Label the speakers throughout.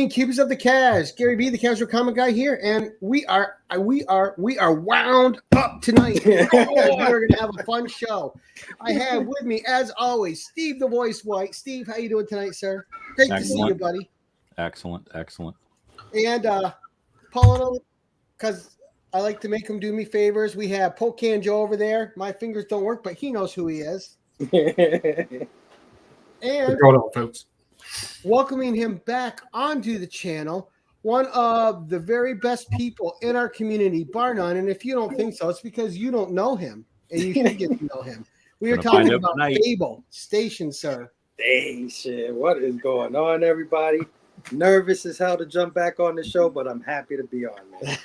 Speaker 1: evening, keepers of the cash. Gary B, the casual comic guy here, and we are wound up tonight. We're gonna have a fun show. I have with me, as always, Steve the Voice White. Steve, how you doing tonight, sir? Great to see you, buddy.
Speaker 2: Excellent.
Speaker 1: And Paulo, because I like to make him do me favors. We have Pocan Joe over there. My fingers don't work, but he knows who he is. And
Speaker 3: folks.
Speaker 1: Welcoming him back onto the channel, one of the very best people in our community, bar none. And if you don't think so, it's because you don't know him, and you should get to know him. We are talking about Phable. Station, sir.
Speaker 4: Station. What is going on, everybody? Nervous as hell to jump back on the show, but I'm happy to be on, man.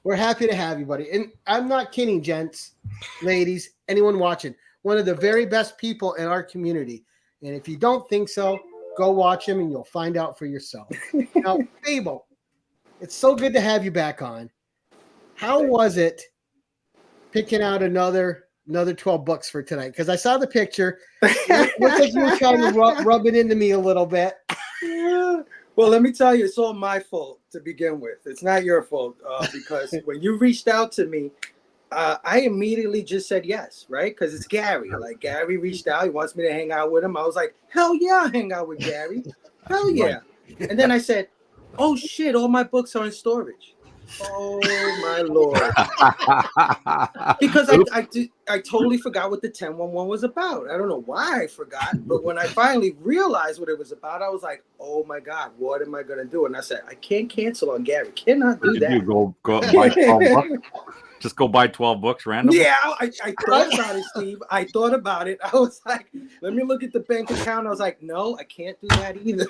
Speaker 1: We're happy to have you, buddy. And I'm not kidding, gents, ladies, anyone watching. One of the very best people in our community. And if you don't think so, go watch him and you'll find out for yourself. Now, Phable, it's so good to have you back on. How was it picking out another 12 books for tonight? Because I saw the picture. It looks like you were trying to rub it into me a little bit.
Speaker 4: Well, let me tell you, it's all my fault to begin with. It's not your fault because when you reached out to me, I immediately just said yes, right? Because it's Gary. Like, Gary reached out. He wants me to hang out with him. I was like, hell yeah, I'll hang out with Gary. Hell yeah. And then I said, oh, shit, all my books are in storage. Oh, my Lord. Because I totally forgot what the 1011 was about. I don't know why I forgot. But when I finally realized what it was about, I was like, oh, my God, what am I going to do? And I said, I can't cancel on Gary. Cannot do that.
Speaker 2: You go buy 12 books? Just go buy 12 books randomly?
Speaker 4: Yeah, I thought about it, Steve. I thought about it. I was like, let me look at the bank account. I was like, no, I can't do that either.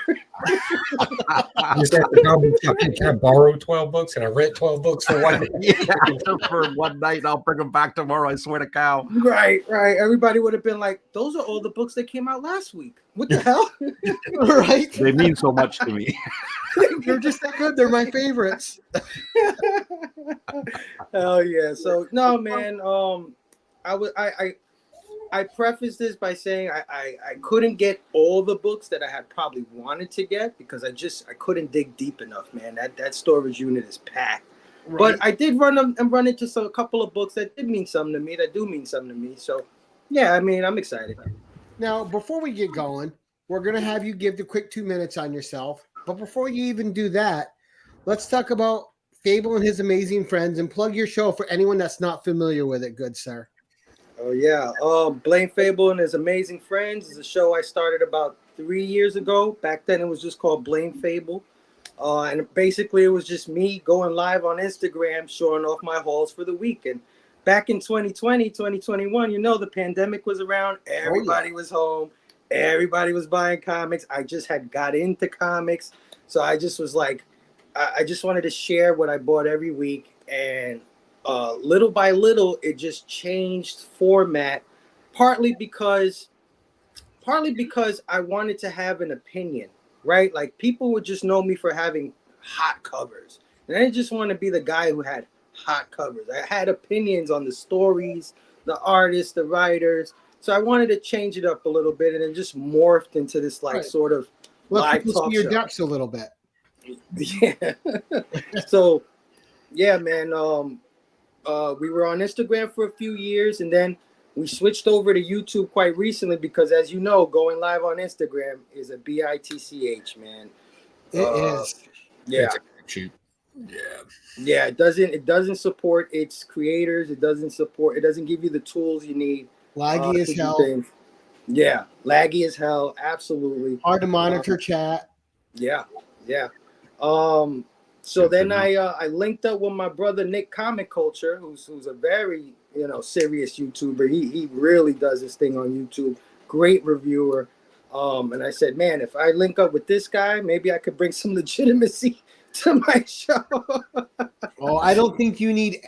Speaker 3: Can I borrow 12 books? Can I rent 12 books for one night?
Speaker 2: Yeah, for one night. I'll bring them back tomorrow. I swear to cow.
Speaker 4: Right. Everybody would have been like, those are all the books that came out last week. What the hell?
Speaker 1: Right?
Speaker 2: They mean so much to me.
Speaker 1: They're just that good. They're my favorites.
Speaker 4: Hell yeah. So no, man. I prefaced this by saying I couldn't get all the books that I had probably wanted to get because I couldn't dig deep enough, man. That storage unit is packed. Right. But I did run into a couple of books that did mean something to me. That do mean something to me. So yeah, I mean, I'm excited.
Speaker 1: Now, before we get going, we're gonna have you give the quick 2 minutes on yourself. But before you even do that, let's talk about Phable and his amazing friends and plug your show for anyone that's not familiar with it, good sir.
Speaker 4: Oh, yeah. Blaine Phable and his amazing friends is a show I started about 3 years ago. Back then, it was just called Blaine Phable. And basically, it was just me going live on Instagram, showing off my hauls for the week. And back in 2020, 2021, you know, the pandemic was around. Everybody was home. Everybody was buying comics. I just had got into comics. So I just was like, I just wanted to share what I bought every week. And little by little, it just changed format, partly because I wanted to have an opinion, right? Like, people would just know me for having hot covers. And I just want to be the guy who had hot covers. I had opinions on the stories, the artists, the writers. So I wanted to change it up a little bit, and it just morphed into this sort of live talk
Speaker 1: your
Speaker 4: show.
Speaker 1: depths a little bit.
Speaker 4: Yeah. So, yeah, man. We were on Instagram for a few years, and then we switched over to YouTube quite recently because, as you know, going live on Instagram is a bitch, man.
Speaker 1: It is.
Speaker 4: Yeah. Yeah. It doesn't support its creators. It doesn't give you the tools you need.
Speaker 1: Laggy as hell.
Speaker 4: Yeah, laggy as hell. Absolutely
Speaker 1: hard to monitor chat.
Speaker 4: Yeah. So then I linked up with my brother Nick Comic Culture, who's a very serious YouTuber. He really does his thing on YouTube. Great reviewer. And I said, man, if I link up with this guy, maybe I could bring some legitimacy to my show.
Speaker 1: Oh, I don't think you need.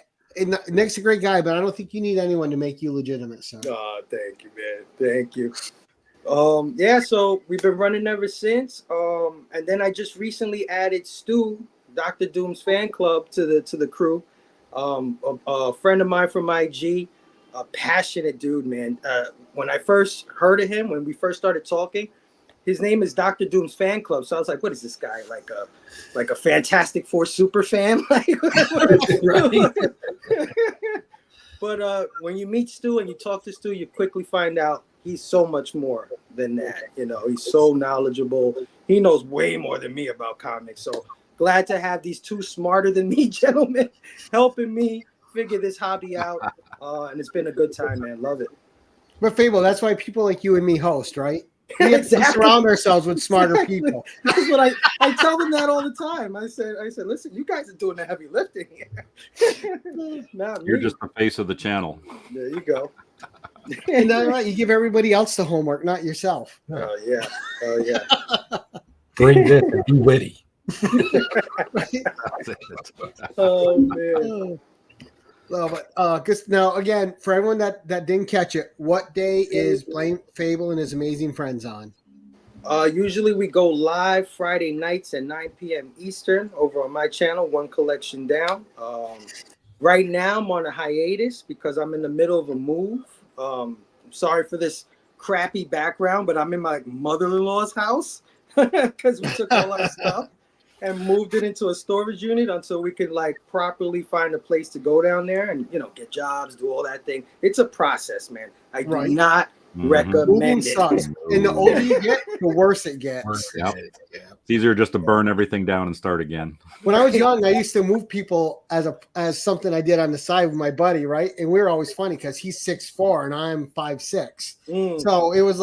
Speaker 1: Nick's a great guy, but I don't think you need anyone to make you legitimate, sir.
Speaker 4: Oh, thank you, man. Thank you. Yeah, so we've been running ever since. And then I just recently added Stu, Dr. Doom's fan club, to the crew. A friend of mine from IG, a passionate dude, man. When I first heard of him, when we first started talking, his name is Dr. Doom's fan club. So I was like, what is this guy, like a Fantastic Four super fan? Right. But when you meet Stu and you talk to Stu, you quickly find out he's so much more than that. You know, he's so knowledgeable. He knows way more than me about comics. So glad to have these two smarter than me gentlemen helping me figure this hobby out. And it's been a good time, man. Love it.
Speaker 1: But Phable, that's why people like you and me host, right? We have to surround ourselves with smarter people.
Speaker 4: That's what I tell them that all the time. I said, listen, you guys are doing the heavy lifting here. Not
Speaker 2: You're
Speaker 4: me.
Speaker 2: just the face of the channel.
Speaker 4: There you go.
Speaker 1: And that's right. You give everybody else the homework, not yourself.
Speaker 4: Oh yeah. Oh yeah.
Speaker 3: Bring this and be witty.
Speaker 4: Oh man.
Speaker 1: Love it. Cause now again, for everyone that didn't catch it, what day is Blame Phable and his amazing friends on?
Speaker 4: Usually we go live Friday nights at 9 p.m. Eastern over on my channel, One Collection Down. Right now I'm on a hiatus because I'm in the middle of a move. I'm sorry for this crappy background, but I'm in my mother-in-law's house because we took all our stuff and moved it into a storage unit until we could like properly find a place to go down there and, you know, get jobs, do all that thing. It's a process, man. I do not recommend
Speaker 1: Moving
Speaker 4: it.
Speaker 1: sucks. And the older you get, the worse it gets.
Speaker 2: Yep. It's easier just to burn everything down and start again.
Speaker 1: When I was young, I used to move people as something I did on the side with my buddy, right? And we were always funny because he's 6'4" and I'm 5'6". So it was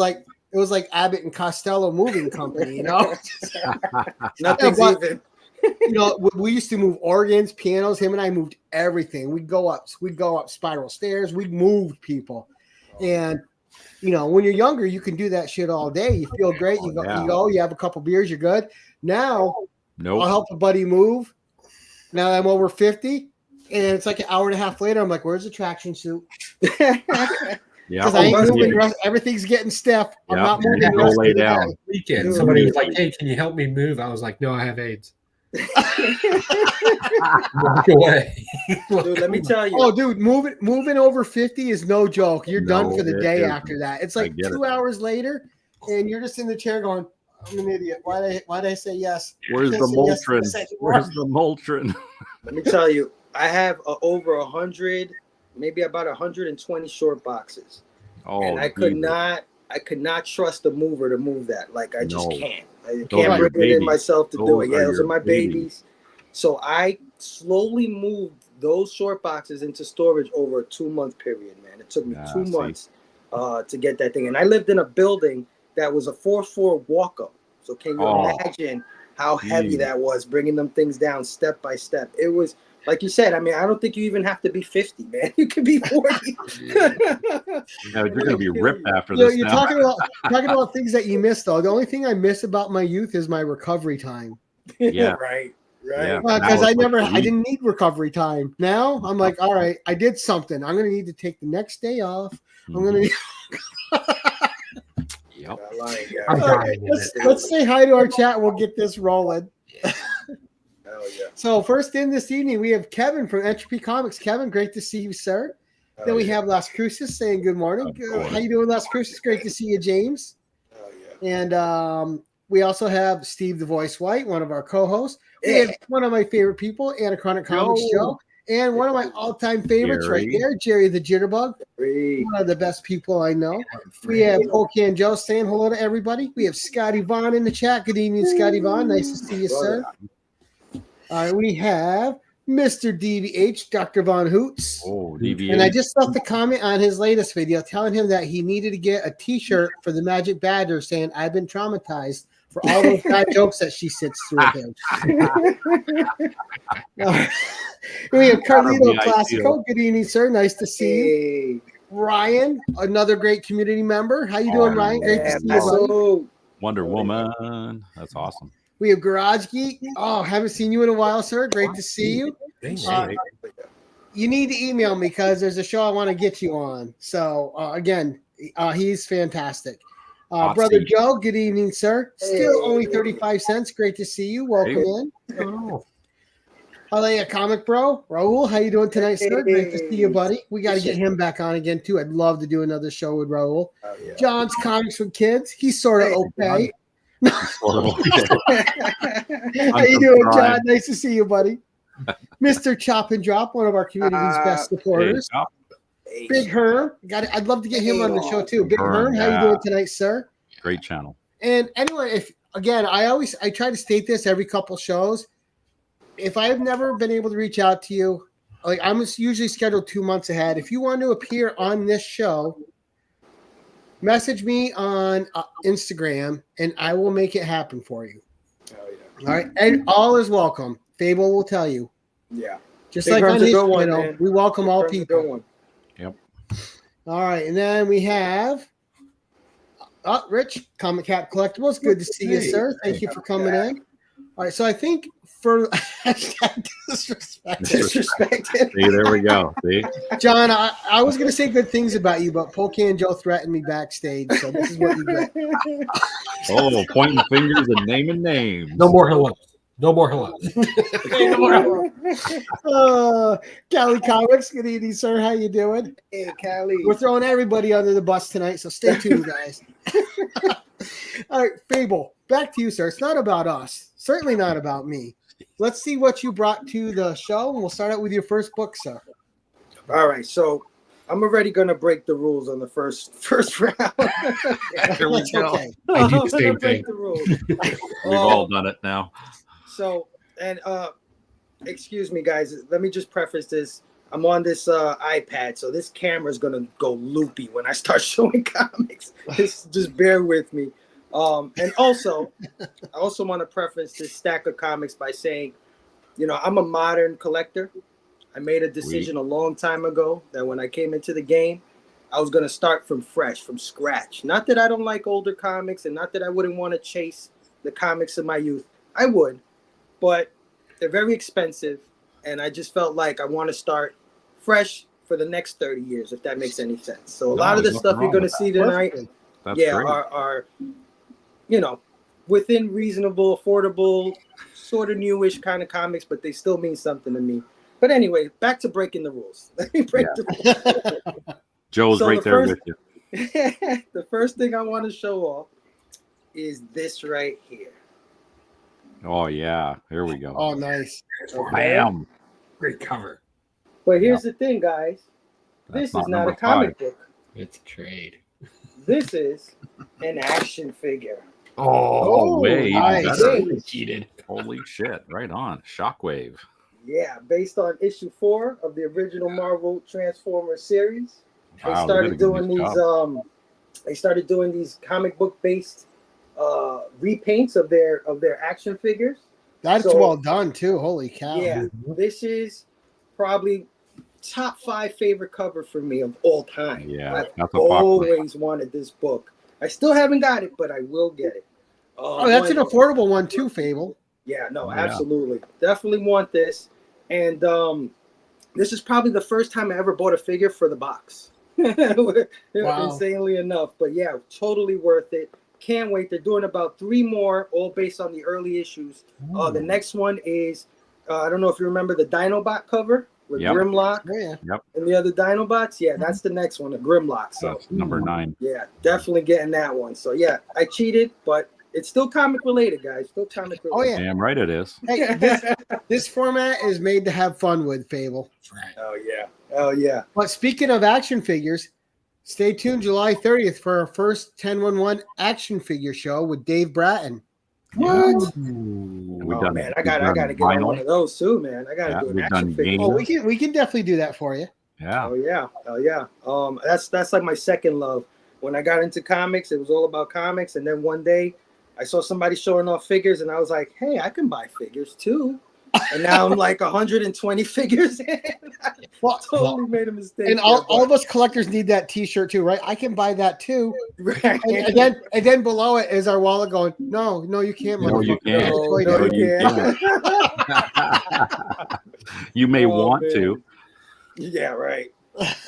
Speaker 1: like Abbott and Costello Moving Company, you know.
Speaker 4: Nothing's even.
Speaker 1: You know, we used to move organs, pianos. Him and I moved everything. We'd go up spiral stairs. We moved people, and you know, when you're younger, you can do that shit all day. You feel great. You go. You have a couple beers. You're good. Now, I'll help a buddy move. Now I'm over 50, and it's like an hour and a half later. I'm like, "Where's the traction suit?"
Speaker 2: Yeah,
Speaker 1: because I ain't moving. Everything's getting stiff. I'm not moving.
Speaker 2: Go lay down.
Speaker 3: Weekend, somebody was like, "Hey, can you help me move?" I was like, "No, I have AIDS." Walk away.
Speaker 4: Dude, let me tell you.
Speaker 1: Oh, dude, moving over 50 is no joke. You're done for the day after that. It's like 2 hours later, and you're just in the chair going, "I'm an idiot. Why did I say yes?
Speaker 2: Where's the Motrin? Where's the Motrin?"
Speaker 4: Let me tell you, I have over 100, maybe about 120 short boxes.
Speaker 2: Oh,
Speaker 4: and I could not trust a mover to move that. Like I just can't. I
Speaker 2: Those
Speaker 4: can't bring it in myself to do it. Yeah, those are my
Speaker 2: babies.
Speaker 4: babies. So I slowly moved those short boxes into storage over a 2-month period, man. It took me 2 months to get that thing. And I lived in a building that was a 4th floor walk-up. So can you imagine how heavy that was, bringing them things down step by step? It was, like you said, I mean, I don't think you even have to be 50, man. You could be 40.
Speaker 2: You're going to be ripped after this.
Speaker 1: You're talking about things that you miss, though. The only thing I miss about my youth is my recovery time.
Speaker 2: Yeah.
Speaker 4: Right.
Speaker 2: Yeah.
Speaker 1: Because I didn't need recovery time. Now I'm like, all right, I did something. I'm going to need to take the next day off. I'm going to need.
Speaker 2: Yep.
Speaker 1: Let's say hi to our chat. We'll get this rolling.
Speaker 4: Yeah.
Speaker 1: So first in this evening, we have Kevin from Entropy Comics. Kevin, great to see you, sir. Then we have Las Cruces saying good morning. How you doing, Las Cruces? Great to see you, James. And we also have Steve the Voice White, one of our co-hosts. We have one of my favorite people, Anachronic Comics Joe, and one of my all-time favorites right there, Jerry the Jitterbug. One of the best people I know. We have Pocan Joe saying hello to everybody. We have Scotty Vaughn in the chat. Good evening, Scotty Vaughn. Nice to see you, sir. We have Mr. DVH, Dr. Von Hoots.
Speaker 2: Oh, DVH.
Speaker 1: And I just left a comment on his latest video telling him that he needed to get a t-shirt for the Magic Badger saying, "I've been traumatized," for all those bad jokes that she sits through with him. We have Carlito Classico. Good evening, sir. Nice to see you. Ryan, another great community member. How you doing, Ryan? Great to see you, buddy.
Speaker 2: Wonder Woman. That's awesome.
Speaker 1: We have Garage Geek. Oh, haven't seen you in a while, sir. Great to see you. You need to email me because there's a show I want to get you on. So, again, he's fantastic. Brother Joe, good evening, sir. Still only 35 cents. Great to see you. Welcome in. Hello, Comic Bro. Raul, how you doing tonight, sir? Great to see you, buddy. We got to get him back on again, too. I'd love to do another show with Raul. John's Comics with Kids. He's sort of okay.
Speaker 2: Horrible.
Speaker 1: How you doing, John? Nice to see you, buddy. Mr. Chop and Drop, one of our community's best supporters. Big Herm, I'd love to get him on the show too. Big Herm, how you doing tonight, sir?
Speaker 2: Great channel.
Speaker 1: And anyway, if again, I try to state this every couple shows. If I have never been able to reach out to you, like I'm usually scheduled 2 months ahead. If you want to appear on this show, message me on Instagram, and I will make it happen for you.
Speaker 4: Oh, yeah.
Speaker 1: All right, and all is welcome. Fable will tell you.
Speaker 4: Yeah.
Speaker 1: Just
Speaker 4: Big
Speaker 1: like on
Speaker 4: Herm's a
Speaker 1: his
Speaker 4: good one,
Speaker 1: channel,
Speaker 4: man.
Speaker 1: we welcome all
Speaker 4: Herm's a
Speaker 1: people.
Speaker 4: good one.
Speaker 2: Yep.
Speaker 1: All right, and then we have Rich, Comic Cat Collectibles. Good to see you, sir. Thank you for coming in. All right, so I think for disrespected.
Speaker 2: See, there we go. See,
Speaker 1: John, I was going to say good things about you, but Pocan Joe threatened me backstage, so this is what you get.
Speaker 2: oh, pointing fingers and naming names.
Speaker 3: No more hello. No more hello.
Speaker 1: Cali Comics, good evening, sir. How you doing?
Speaker 4: Hey, Callie.
Speaker 1: We're throwing everybody under the bus tonight, so stay tuned, guys. All right, Fable, back to you, sir. It's not about us. Certainly not about me. Let's see what you brought to the show, and we'll start out with your first book, sir.
Speaker 4: All right, so I'm already gonna break the rules on the first round.
Speaker 2: Here we
Speaker 1: That's
Speaker 2: go.
Speaker 1: okay.
Speaker 3: I do
Speaker 4: I'm
Speaker 3: the
Speaker 4: gonna
Speaker 3: same
Speaker 4: break
Speaker 3: thing.
Speaker 4: the rules.
Speaker 2: We've all done it now.
Speaker 4: So, and excuse me, guys. Let me just preface this. I'm on this iPad, so this camera's gonna go loopy when I start showing comics. Just bear with me. And also, I also want to preface this stack of comics by saying, you know, I'm a modern collector. I made a decision a long time ago that when I came into the game, I was gonna start from fresh, from scratch. Not that I don't like older comics, and not that I wouldn't want to chase the comics of my youth. I would, but they're very expensive, and I just felt like I want to start fresh for the next 30 years, if that makes any sense. So a lot of the stuff you're going to see tonight,
Speaker 2: That's
Speaker 4: yeah,
Speaker 2: great.
Speaker 4: are, you know, within reasonable, affordable, sort of newish kind of comics, but they still mean something to me. But anyway, back to breaking the rules. Let me break the rules.
Speaker 2: Joe's
Speaker 4: So
Speaker 2: right
Speaker 4: the
Speaker 2: there
Speaker 4: first-
Speaker 2: with you.
Speaker 4: The first thing I want to show off is this right here.
Speaker 2: Oh yeah, here we go.
Speaker 1: Oh, nice.
Speaker 4: Okay?
Speaker 2: Bam.
Speaker 3: Great cover.
Speaker 4: But here's the thing, guys.
Speaker 2: That's
Speaker 4: This is not
Speaker 2: number
Speaker 4: a comic
Speaker 2: 5.
Speaker 4: book.
Speaker 3: It's a trade.
Speaker 4: This is an action figure.
Speaker 2: Oh, way
Speaker 1: nice.
Speaker 2: better.
Speaker 3: Cheated.
Speaker 2: Holy shit! Right on. Shockwave.
Speaker 4: Yeah, based on issue 4 of the original Marvel Transformers series. They
Speaker 2: Wow,
Speaker 4: started
Speaker 2: they did a
Speaker 4: doing
Speaker 2: good
Speaker 4: these
Speaker 2: job.
Speaker 4: they started doing these comic book based repaints of their action figures.
Speaker 1: That's
Speaker 4: So-
Speaker 1: well done, too. Holy cow.
Speaker 4: Yeah, this is probably top 5 favorite cover for me of all time.
Speaker 2: Yeah,
Speaker 4: I've
Speaker 2: that's a popular.
Speaker 4: always wanted this book. I still haven't got it, but I will get it.
Speaker 1: Oh, that's an affordable one, too, Fable.
Speaker 4: Yeah, no,
Speaker 2: Yeah.
Speaker 4: absolutely. Definitely want this. And this is probably the first time I ever bought a figure for the box.
Speaker 1: Wow.
Speaker 4: Insanely enough. But yeah, totally worth it. Can't wait. They're doing about 3 more, all based on the early issues. The next one is, I don't know if you remember the Dinobot cover with
Speaker 2: Yep.
Speaker 4: Grimlock
Speaker 1: Oh, yeah.
Speaker 4: and the other Dinobots. Yeah, that's the next one, a Grimlock. So
Speaker 2: That's number 9.
Speaker 4: yeah, definitely getting that one. So yeah, I cheated, but it's still comic related, guys. Still comic
Speaker 1: Oh,
Speaker 4: related.
Speaker 1: yeah.
Speaker 2: Damn right it is.
Speaker 1: Hey, this format is made to have fun with, Fable.
Speaker 3: Right.
Speaker 4: Oh yeah. Oh yeah.
Speaker 1: But speaking of action figures, stay tuned July 30th for our first 1011 action figure show with Dave Bratton.
Speaker 4: What?
Speaker 2: We've
Speaker 4: Oh
Speaker 2: done,
Speaker 4: man, I
Speaker 2: we've
Speaker 4: gotta
Speaker 2: done
Speaker 4: get on
Speaker 2: vinyl.
Speaker 4: one of those too, man. I gotta
Speaker 2: Yeah,
Speaker 4: do an
Speaker 2: we've
Speaker 4: action
Speaker 2: done
Speaker 4: figure.
Speaker 2: games.
Speaker 1: Oh, we can definitely do that for you.
Speaker 2: Yeah.
Speaker 4: Oh yeah, oh yeah. That's like my second love. When I got into comics, it was all about comics, and then one day I saw somebody showing off figures, and I was like, hey, I can buy figures too. And now I'm like 120 figures in. I
Speaker 1: Well,
Speaker 4: totally made a mistake.
Speaker 1: and all of us collectors need that T-shirt too, right? I can buy that too.
Speaker 4: right.
Speaker 1: And then below it is our wallet going, no, you can't.
Speaker 2: No, you
Speaker 1: motherfucker.
Speaker 2: can't.
Speaker 1: It's way
Speaker 4: No,
Speaker 1: down.
Speaker 4: you can't.
Speaker 2: You may
Speaker 4: Oh,
Speaker 2: want
Speaker 4: man.
Speaker 2: to.
Speaker 4: Yeah, right.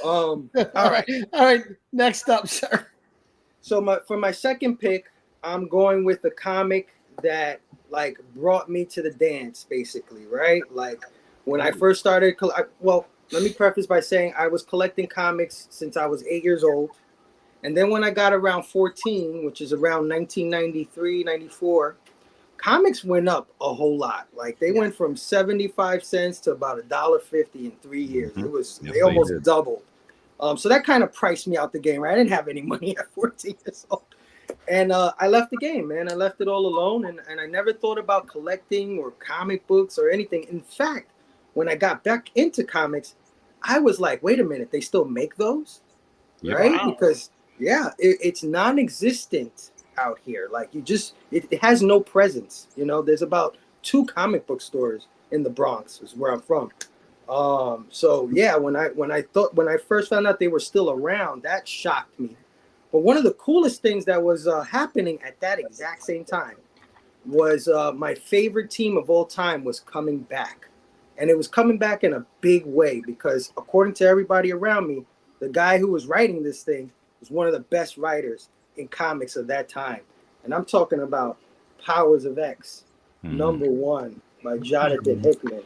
Speaker 4: All right.
Speaker 1: All right. Next up, sir.
Speaker 4: So for my second pick, I'm going with the comic that like brought me to the dance, basically, right? Like when I first started, well, let me preface by saying I was collecting comics since I was 8 years old, And then when I got around 14, which is around 1993, 94, comics went up a whole lot. Like they went from 75 cents to about $1.50 in 3 years. It was
Speaker 2: Yes,
Speaker 4: they almost
Speaker 2: did.
Speaker 4: doubled. So that kind of priced me out the game. Right? I didn't have any money at 14 years old. And I left the game, man. I left it all alone, and I never thought about collecting or comic books or anything. In fact, when I got back into comics, I was like, wait a minute, they still make those?
Speaker 2: Yep.
Speaker 4: Right?
Speaker 5: Wow.
Speaker 4: Because, it's non-existent out here. Like, it has no presence. You know, there's about 2 comic book stores in the Bronx, is where I'm from. So, yeah, when I first found out they were still around, that shocked me. But one of the coolest things that was happening at that exact same time was my favorite team of all time was coming back. And it was coming back in a big way because according to everybody around me, the guy who was writing this thing was one of the best writers in comics of that time. And I'm talking about Powers of X, #1 by Jonathan Hickman.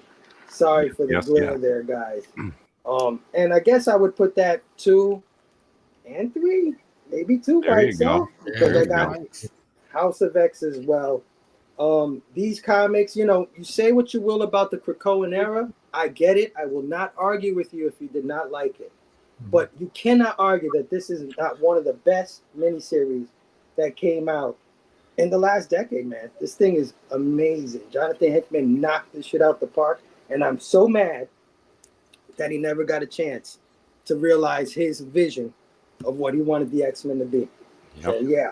Speaker 4: Sorry for the glare there, guys. And I guess I would put that 2 and 3. Maybe 2
Speaker 2: There
Speaker 4: by
Speaker 2: you
Speaker 4: itself
Speaker 2: go.
Speaker 4: because
Speaker 2: There
Speaker 4: I
Speaker 2: you
Speaker 4: got
Speaker 2: go.
Speaker 4: House of X as well. These comics, you know, you say what you will about the Krakoan era. I get it. I will not argue with you if you did not like it. But you cannot argue that this is not one of the best miniseries that came out in the last decade, man. This thing is amazing. Jonathan Hickman knocked this shit out the park. And I'm so mad that he never got a chance to realize his vision of what he wanted the X-Men to be.
Speaker 2: Yep.
Speaker 4: So yeah,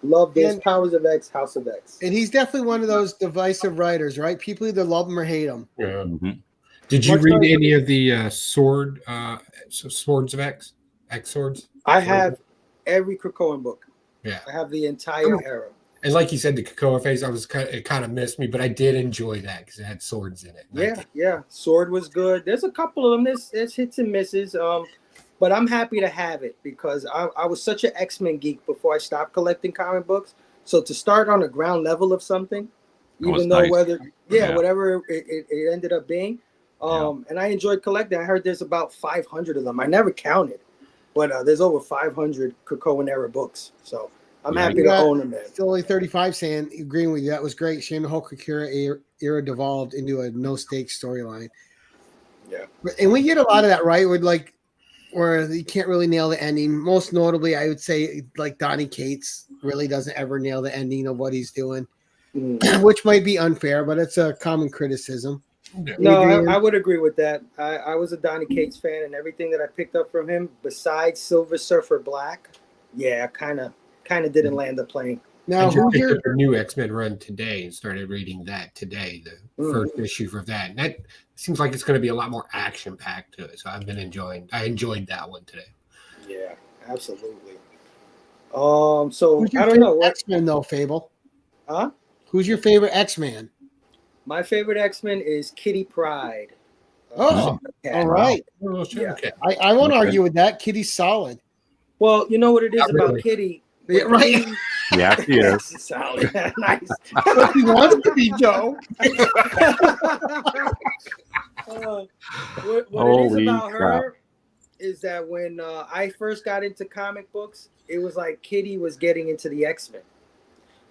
Speaker 4: love this.
Speaker 1: And-
Speaker 4: Powers of X, House of X.
Speaker 1: And he's definitely one of those divisive writers, right? People either love him or hate him.
Speaker 3: Yeah.
Speaker 2: Mhm.
Speaker 3: Did you
Speaker 1: Much
Speaker 3: read
Speaker 1: like-
Speaker 3: any of the Swords of X? X Swords?
Speaker 4: I have every Krakoan book.
Speaker 3: Yeah.
Speaker 4: I have the entire era.
Speaker 3: And like you said, the Krakoa phase, it kind of missed me, but I did enjoy that because it had swords in it.
Speaker 4: Yeah. Sword was good. There's a couple of them. There's hits and misses. But I'm happy to have it because I was such an X-Men geek before I stopped collecting comic books. So to start on the ground level of something,
Speaker 2: was
Speaker 4: even though
Speaker 2: nice.
Speaker 4: whatever it ended up being, and I enjoyed collecting. I heard there's about 500 of them. I never counted, but there's over 500 Krakoan era books. So I'm happy to own them, man.
Speaker 1: Still only 35 saying, agreeing with you. That was great. Shane, the whole Krakira era devolved into a no stakes storyline.
Speaker 4: Yeah.
Speaker 1: And we get a lot of that, right? With like, where you can't really nail the ending. Most notably, I would say like Donny Cates really doesn't ever nail the ending of what he's doing, which might be unfair, but it's a common criticism.
Speaker 3: Yeah.
Speaker 4: No, I would agree with that. I was a Donny Cates fan, and everything that I picked up from him, besides Silver Surfer Black, kind of didn't land the plane.
Speaker 1: Now,
Speaker 3: I just
Speaker 1: who's
Speaker 3: picked
Speaker 1: your
Speaker 3: up the new X-Men run today and started reading that today, the first issue of that. And that seems like it's going to be a lot more action-packed to it. So I enjoyed that one today.
Speaker 4: Yeah, absolutely. So
Speaker 1: who's your
Speaker 4: I don't know
Speaker 1: favorite
Speaker 4: what.
Speaker 1: X-Men though, Fable?
Speaker 4: Huh?
Speaker 1: Who's your favorite X-Man?
Speaker 4: My favorite X-Men is Kitty Pryde.
Speaker 1: Oh,
Speaker 4: Cat.
Speaker 1: all right.
Speaker 3: Oh, sure.
Speaker 4: Yeah.
Speaker 3: Okay.
Speaker 1: I won't
Speaker 2: Okay.
Speaker 1: argue with that. Kitty's solid.
Speaker 4: Well, you know what it is
Speaker 3: Not
Speaker 4: about
Speaker 3: really.
Speaker 4: Kitty.
Speaker 1: Yeah, right.
Speaker 2: Yeah, he is.
Speaker 4: Solid. Nice.
Speaker 1: But he wants to be Joe.
Speaker 4: What it is
Speaker 2: Holy
Speaker 4: about
Speaker 2: crap.
Speaker 4: her is that when I first got into comic books, it was like Kitty was getting into the X-Men.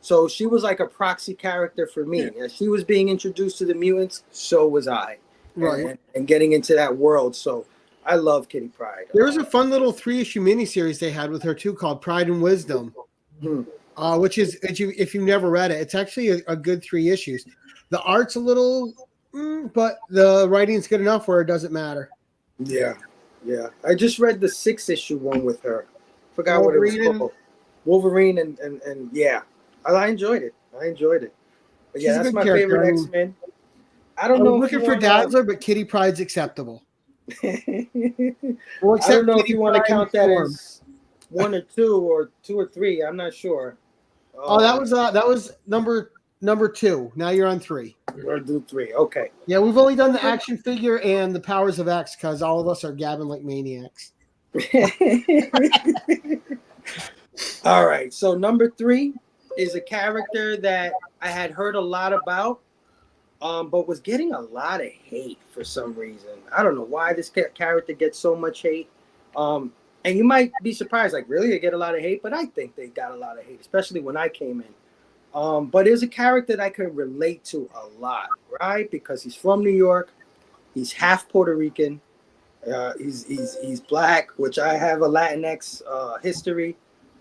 Speaker 4: So she was like a proxy character for me. As she was being introduced to the mutants, so was I.
Speaker 1: Right.
Speaker 4: And getting into that world. So I love Kitty Pryde.
Speaker 1: There was a fun little 3-issue miniseries they had with her too called Pride and Wisdom, which is, if you've never read it, it's actually a good 3 issues. The art's a little, but the writing's good enough where it doesn't matter.
Speaker 4: Yeah. I just read the 6-issue one with her. Forgot what it was
Speaker 1: Wolverine
Speaker 4: called. Wolverine and yeah. I enjoyed it. But
Speaker 1: She's
Speaker 4: yeah,
Speaker 1: a
Speaker 4: that's
Speaker 1: good
Speaker 4: my
Speaker 1: character.
Speaker 4: favorite
Speaker 1: I mean,
Speaker 4: X-Men. I
Speaker 1: I
Speaker 4: don't know
Speaker 1: was
Speaker 4: if you
Speaker 1: looking for
Speaker 4: wanna-
Speaker 1: Dazzler, but Kitty Pryde's acceptable. Well,
Speaker 4: I don't know if
Speaker 1: Kitty
Speaker 4: you want to
Speaker 1: Pryde
Speaker 4: count
Speaker 1: and
Speaker 4: that
Speaker 1: Storm.
Speaker 4: as 1 or 2 or 2 or 3. I'm not sure.
Speaker 1: Oh, that was number 2. Now you're on 3.
Speaker 4: Or do 3. Okay.
Speaker 1: Yeah, we've only done the action figure and the Powers of X because all of us are gabbing like maniacs.
Speaker 4: All right. So number 3 is a character that I had heard a lot about, but was getting a lot of hate for some reason. I don't know why this character gets so much hate. And you might be surprised, like, really, they get a lot of hate, but I think they got a lot of hate, especially when I came in. But there's a character that I can relate to a lot, right? Because he's from New York, he's half Puerto Rican, he's black, which I have a Latinx history.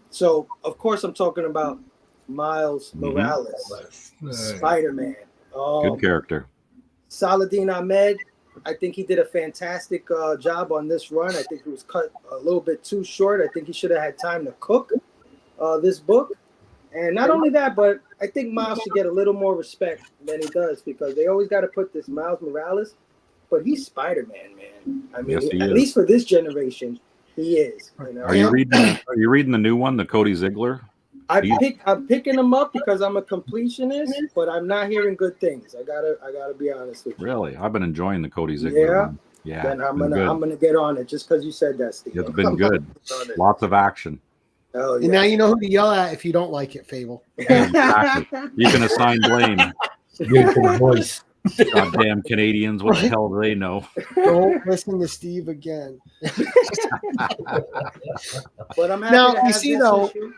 Speaker 4: So of course I'm talking about Miles Morales, Spider-Man.
Speaker 2: Good character.
Speaker 4: Saladin Ahmed, I think he did a fantastic job on this run. I think it was cut a little bit too short. I think he should have had time to cook this book. And not only that, but I think Miles should get a little more respect than he does, because they always got to put this Miles Morales, but he's Spider-Man, man. I mean,
Speaker 2: Yes,
Speaker 4: at least for this generation, he is. You know?
Speaker 2: Are you reading the new one, the Cody Ziegler?
Speaker 4: I'm picking them up because I'm a completionist, but I'm not hearing good things. I gotta be honest with you.
Speaker 2: Really, I've been enjoying the Cody Ziegler one. Yeah.
Speaker 4: Then I'm gonna get on it just because you said that, Steve.
Speaker 2: It's been good. Lots of action.
Speaker 4: Oh, yeah.
Speaker 1: And now you know who to yell at if you don't like it, Fable.
Speaker 2: Yeah, exactly. You can assign blame.
Speaker 3: Good voice.
Speaker 2: Goddamn Canadians, what the hell do they know?
Speaker 1: Don't listen to Steve again.
Speaker 4: But I'm happy
Speaker 1: Now,
Speaker 4: to have
Speaker 1: you see,
Speaker 4: this
Speaker 1: though,
Speaker 4: issue,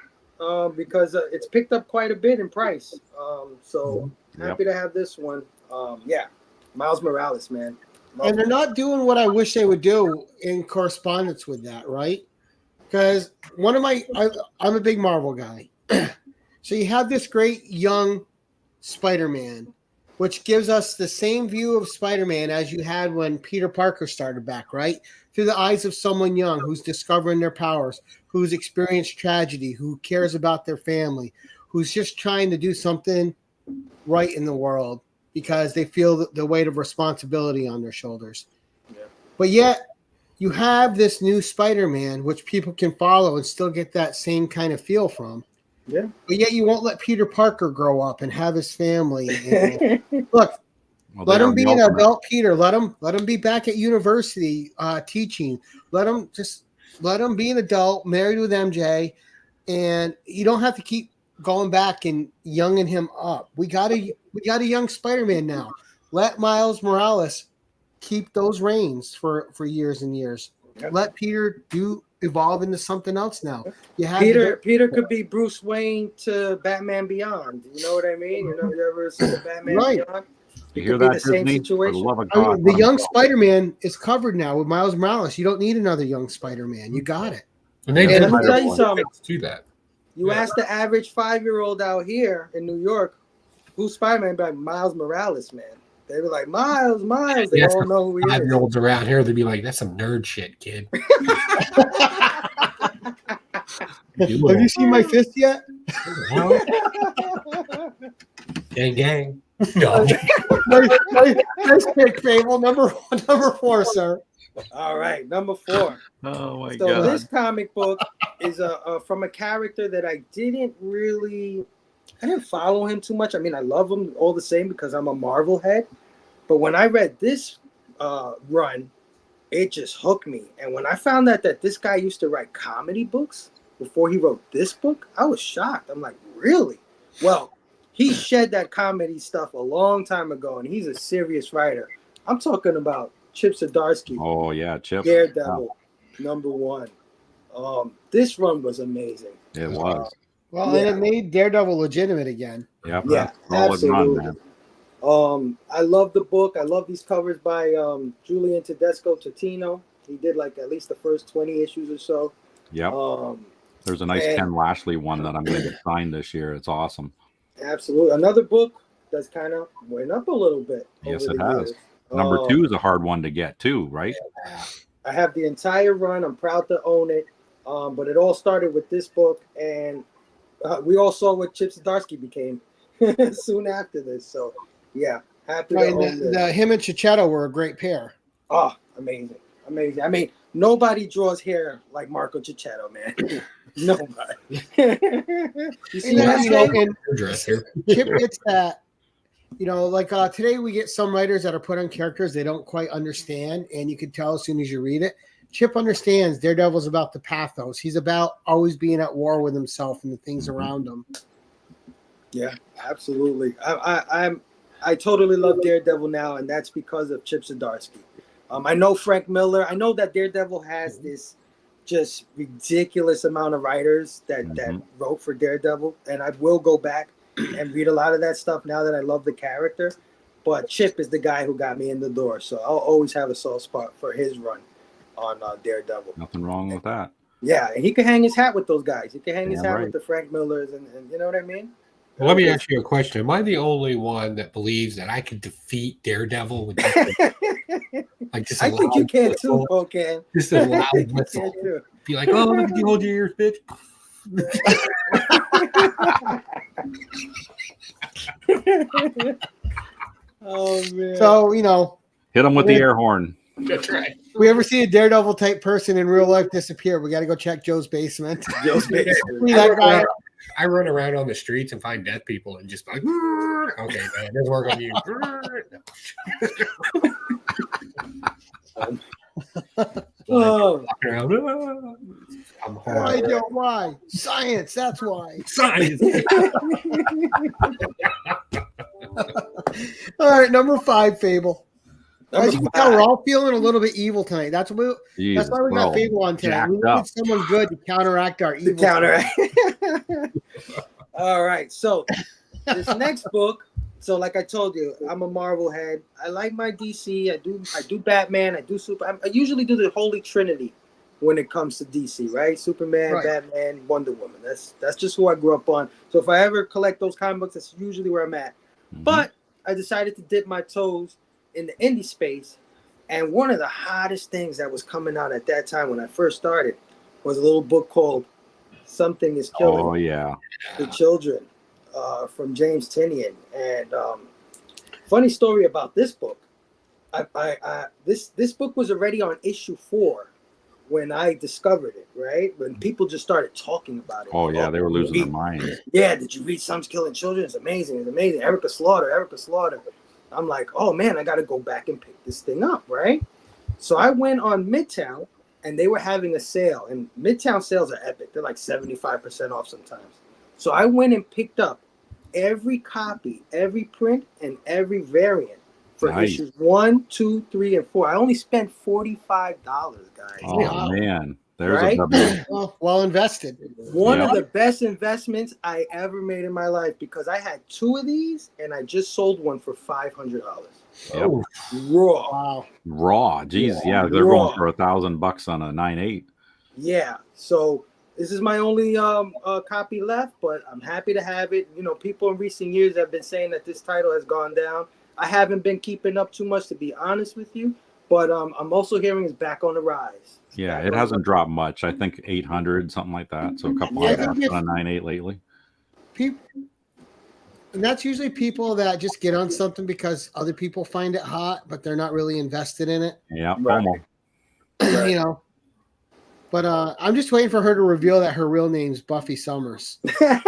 Speaker 4: because it's picked up quite a bit in price. So happy to have this one. Miles Morales, man.
Speaker 1: And they're not doing what I wish they would do in correspondence with that, right? Because I'm a big Marvel guy. So you have this great young Spider-Man, which gives us the same view of Spider-Man as you had when Peter Parker started back, right? Through the eyes of someone young who's discovering their powers, who's experienced tragedy, who cares about their family, who's just trying to do something right in the world because they feel the weight of responsibility on their shoulders. Yeah. But yet, you have this new Spider-Man, which people can follow and still get that same kind of feel from.
Speaker 4: Yeah.
Speaker 1: But yet you won't let Peter Parker grow up and have his family. And, look, let him be an adult Peter. Let him be back at university teaching. Let him be an adult, married with MJ, and you don't have to keep going back and younging him up. We got a young Spider-Man now. Let Miles Morales keep those reins for years and years. Yep. Let Peter evolve into something else now.
Speaker 4: Peter could be Bruce Wayne to Batman Beyond. You know what I mean? You ever see the Batman Beyond?
Speaker 2: You hear that, Disney? For the love of God,
Speaker 1: the young Spider-Man is covered now with Miles Morales. You don't need another young Spider-Man. You got it.
Speaker 4: And let me tell you something. To that. You ask the average 5-year-old out here in New York, who's Spider-Man? Be like, Miles Morales, man. They were like, Miles. They all know who he is.
Speaker 3: 5-year-olds around here, they'd be like, that's some nerd shit, kid.
Speaker 1: Have you seen my fist yet?
Speaker 3: Gang. No.
Speaker 1: Nice pick, Fable. Number 4, sir.
Speaker 4: All right, number 4.
Speaker 2: Oh my God.
Speaker 4: So this comic book is from a character that I didn't follow him too much. I mean, I love him all the same because I'm a Marvel head. But when I read this run, it just hooked me. And when I found out that this guy used to write comedy books before he wrote this book, I was shocked. I'm like, really? Well, he shed that comedy stuff a long time ago, and he's a serious writer. I'm talking about Chip Zdarsky.
Speaker 2: Oh, yeah, Chip.
Speaker 4: Daredevil, number 1. This run was amazing.
Speaker 2: It was.
Speaker 1: And it made Daredevil legitimate again.
Speaker 4: Yeah, absolutely. I love the book. I love these covers by Julian Tedesco-Totino. He did like at least the first 20 issues or so.
Speaker 2: Yep. There's a nice Ken Lashley one that I'm going to get signed this year. It's awesome.
Speaker 4: Absolutely. Another book that's kind of went up a little bit.
Speaker 2: Yes, it has. Number 2 is a hard one to get too, right?
Speaker 4: I have the entire run. I'm proud to own it. But it all started with this book, and we all saw what Chip Zdarsky became soon after this. So, yeah, happy to own this.
Speaker 1: Him and Chichetto were a great pair.
Speaker 4: Oh, amazing. I mean, nobody draws hair like Marco Chichetto, man. Nobody.
Speaker 1: You see that? Chip gets that. Like today we get some writers that are put on characters they don't quite understand, and you can tell as soon as you read it. Chip understands Daredevil's about the pathos. He's about always being at war with himself and the things around him. Yeah,
Speaker 4: absolutely. I totally love Daredevil now, and that's because of Chip Zdarsky. I know Frank Miller. I know that Daredevil has this just ridiculous amount of writers that wrote for Daredevil, and I will go back and read a lot of that stuff now that I love the character. But Chip is the guy who got me in the door, so I'll always have a soft spot for his run on Daredevil.
Speaker 2: Nothing wrong with that.
Speaker 4: Yeah, and he could hang his hat with those guys. He could hang his hat
Speaker 2: right.
Speaker 4: with the Frank Millers, and you know what I mean?
Speaker 3: Well, let me ask you a question. Am I the only one that believes that I could defeat Daredevil with just just a
Speaker 4: I think you can too,
Speaker 3: okay. Just a loud whistle. Be like, oh, look at you, hold your ears, bitch.
Speaker 4: Oh man!
Speaker 1: So you know,
Speaker 2: hit him with the air horn.
Speaker 3: That's right.
Speaker 1: We ever see a Daredevil type person in real life disappear? We got to go check Joe's basement.
Speaker 4: Joe's basement.
Speaker 3: I run around on the streets and find dead people and just like, okay, man, let's work on you.
Speaker 4: Oh.
Speaker 1: Why? Science. That's why.
Speaker 3: Science.
Speaker 1: All right, number 5, Fable. As you can tell, we're all feeling a little bit evil tonight. That's why we got Fable on tonight. We need someone good to counteract our evil.
Speaker 4: All right, so this next book. So, like I told you, I'm a Marvel head. I like my DC. I do Batman. I do I usually do the Holy Trinity when it comes to DC, right? Superman, right. Batman, Wonder Woman. That's just who I grew up on. So if I ever collect those comic books, that's usually where I'm at. Mm-hmm. But I decided to dip my toes in the indie space, and one of the hottest things that was coming out at that time when I first started was a little book called "Something Is Killing the Children" from James Tynion. And funny story about this book, this book was already on issue 4 when I discovered it. Right when people just started talking about it.
Speaker 2: Oh yeah, they were losing their minds.
Speaker 4: Yeah, did you read "Something's Killing Children"? It's amazing. It's amazing. Erica Slaughter. I'm like, oh man, I got to go back and pick this thing up, right? So I went on Midtown, and they were having a sale, and Midtown sales are epic. They're like 75% off sometimes. So I went and picked up every copy, every print, and every variant for issues 1, 2, 3, and 4. I only spent $45, guys.
Speaker 2: Oh man, there's a
Speaker 1: W. Well invested.
Speaker 4: One of the best investments I ever made in my life, because I had 2 of these and I just sold one for $500.
Speaker 2: Yep.
Speaker 4: Raw.
Speaker 1: Wow.
Speaker 2: Raw. Jeez, yeah, they're going for $1,000 on a 9.8.
Speaker 4: Yeah. So this is my only copy left, but I'm happy to have it. You know, people in recent years have been saying that this title has gone down. I haven't been keeping up too much, to be honest with you, but I'm also hearing it's back on the rise.
Speaker 2: Yeah, it hasn't dropped much. I think 800, something like that. So a couple of bucks on a 9.8 lately.
Speaker 1: People, and that's usually people that just get on something because other people find it hot, but they're not really invested in it.
Speaker 2: Yeah,
Speaker 4: right.
Speaker 1: You know. But I'm just waiting for her to reveal that her real name's Buffy Summers.
Speaker 4: Well,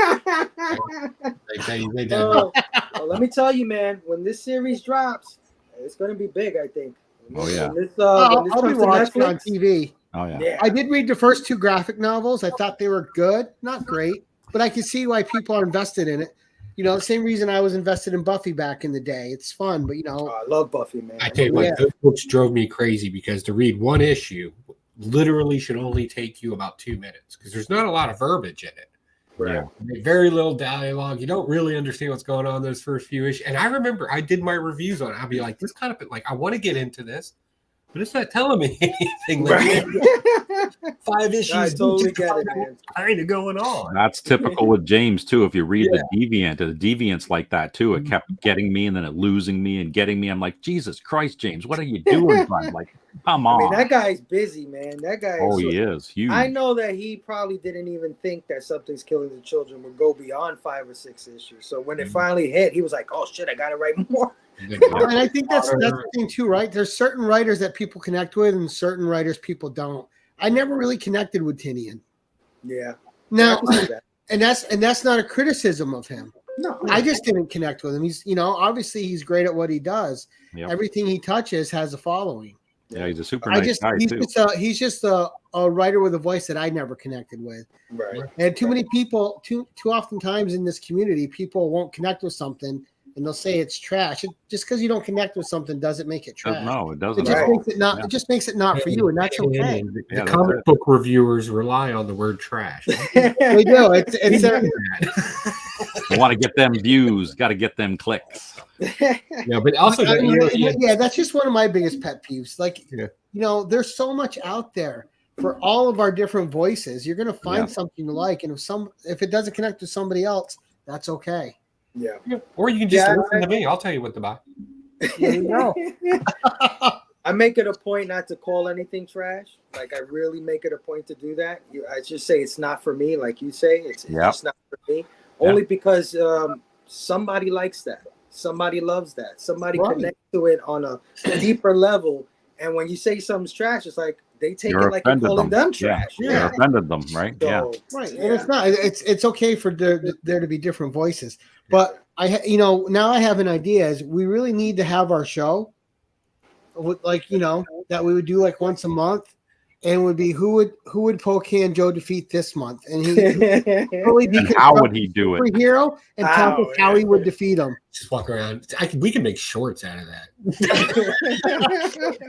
Speaker 4: let me tell you, man, when this series drops, it's going to be big, I think.
Speaker 2: Oh yeah.
Speaker 1: I'll be watching on TV.
Speaker 2: Oh yeah.
Speaker 1: I did read the first 2 graphic novels. I thought they were good, not great, but I can see why people are invested in it. You know, the same reason I was invested in Buffy back in the day. It's fun, but you know,
Speaker 4: I love Buffy, man.
Speaker 3: I tell you what, those books drove me crazy because to read one issue literally should only take you about 2 minutes because there's not a lot of verbiage in it.
Speaker 4: Right.
Speaker 3: Very little dialogue. You don't really understand what's going on those first few issues. And I remember I did my reviews on it. I'll be like, this kind of like, I want to get into this, but it's not telling me anything. Like 5 issues.
Speaker 4: I totally get it, man.
Speaker 3: Kind of going on.
Speaker 2: That's typical with James too. If you read the Deviant's like that too. It kept getting me and then it losing me and getting me. I'm like, Jesus Christ, James, what are you doing? I'm like, come on.
Speaker 4: I mean, that guy's busy, man. That guy.
Speaker 2: He is huge.
Speaker 4: I know that he probably didn't even think that Something's Killing the Children would go beyond 5 or 6 issues. So when it finally hit, he was like, "Oh shit, I got to write more."
Speaker 1: And I think that's the thing too, right? There's certain writers that people connect with, and certain writers people don't. I never really connected with Tynion.
Speaker 4: Yeah.
Speaker 1: No, and that's not a criticism of him.
Speaker 4: No,
Speaker 1: I just didn't connect with him. He's, you know, obviously he's great at what he does.
Speaker 2: Yep.
Speaker 1: Everything he touches has a following.
Speaker 2: Yeah, he's a super nice guy too.
Speaker 1: He's just a writer with a voice that I never connected with.
Speaker 4: Right.
Speaker 1: And too many people, too oftentimes in this community, people won't connect with something and they'll say it's trash. Just because you don't connect with something doesn't make it trash.
Speaker 2: No, it
Speaker 1: It
Speaker 2: doesn't.
Speaker 1: just
Speaker 4: Right.
Speaker 1: makes it not. It just makes it not for you, and that's okay.
Speaker 3: And the
Speaker 2: Yeah, that's
Speaker 3: comic
Speaker 2: it.
Speaker 3: book reviewers rely on the word trash.
Speaker 1: We do. It's their,
Speaker 2: You want to get them views, got to get them clicks.
Speaker 3: Yeah, but also
Speaker 1: I mean,
Speaker 3: yeah,
Speaker 1: yeah, that's just one of my biggest pet peeves. Like,
Speaker 3: Yeah.
Speaker 1: There's so much out there for all of our different voices. You're gonna find
Speaker 2: Yeah.
Speaker 1: something you like, and if it doesn't connect to somebody else, that's okay.
Speaker 4: Yeah.
Speaker 3: or you can just
Speaker 4: Yeah,
Speaker 3: listen to me. I'll tell you what to buy.
Speaker 1: There you go.
Speaker 4: I make it a point not to call anything trash. Like I really make it a point to do that. I just say it's not for me, like you say. It's just not for me. Only because somebody likes that. Somebody loves that. Somebody
Speaker 1: Right.
Speaker 4: connects to it on a deeper level. And when you say something's trash, it's like they take
Speaker 2: You're
Speaker 4: it like you're
Speaker 2: offended
Speaker 4: calling them
Speaker 2: Yeah.
Speaker 4: trash.
Speaker 2: You
Speaker 4: Yeah.
Speaker 2: offended them, right? Yeah.
Speaker 4: So,
Speaker 1: Right,
Speaker 4: yeah.
Speaker 1: and it's not. It's okay for there to be different voices, but now I have an idea. Is we really need to have our show, like that we would do like once a month, and it would be who would Pocan Joe defeat this month, and he really
Speaker 2: And how would he do it?
Speaker 1: superhero and tell us how he would defeat him.
Speaker 3: Just walk around. We can make shorts out of that.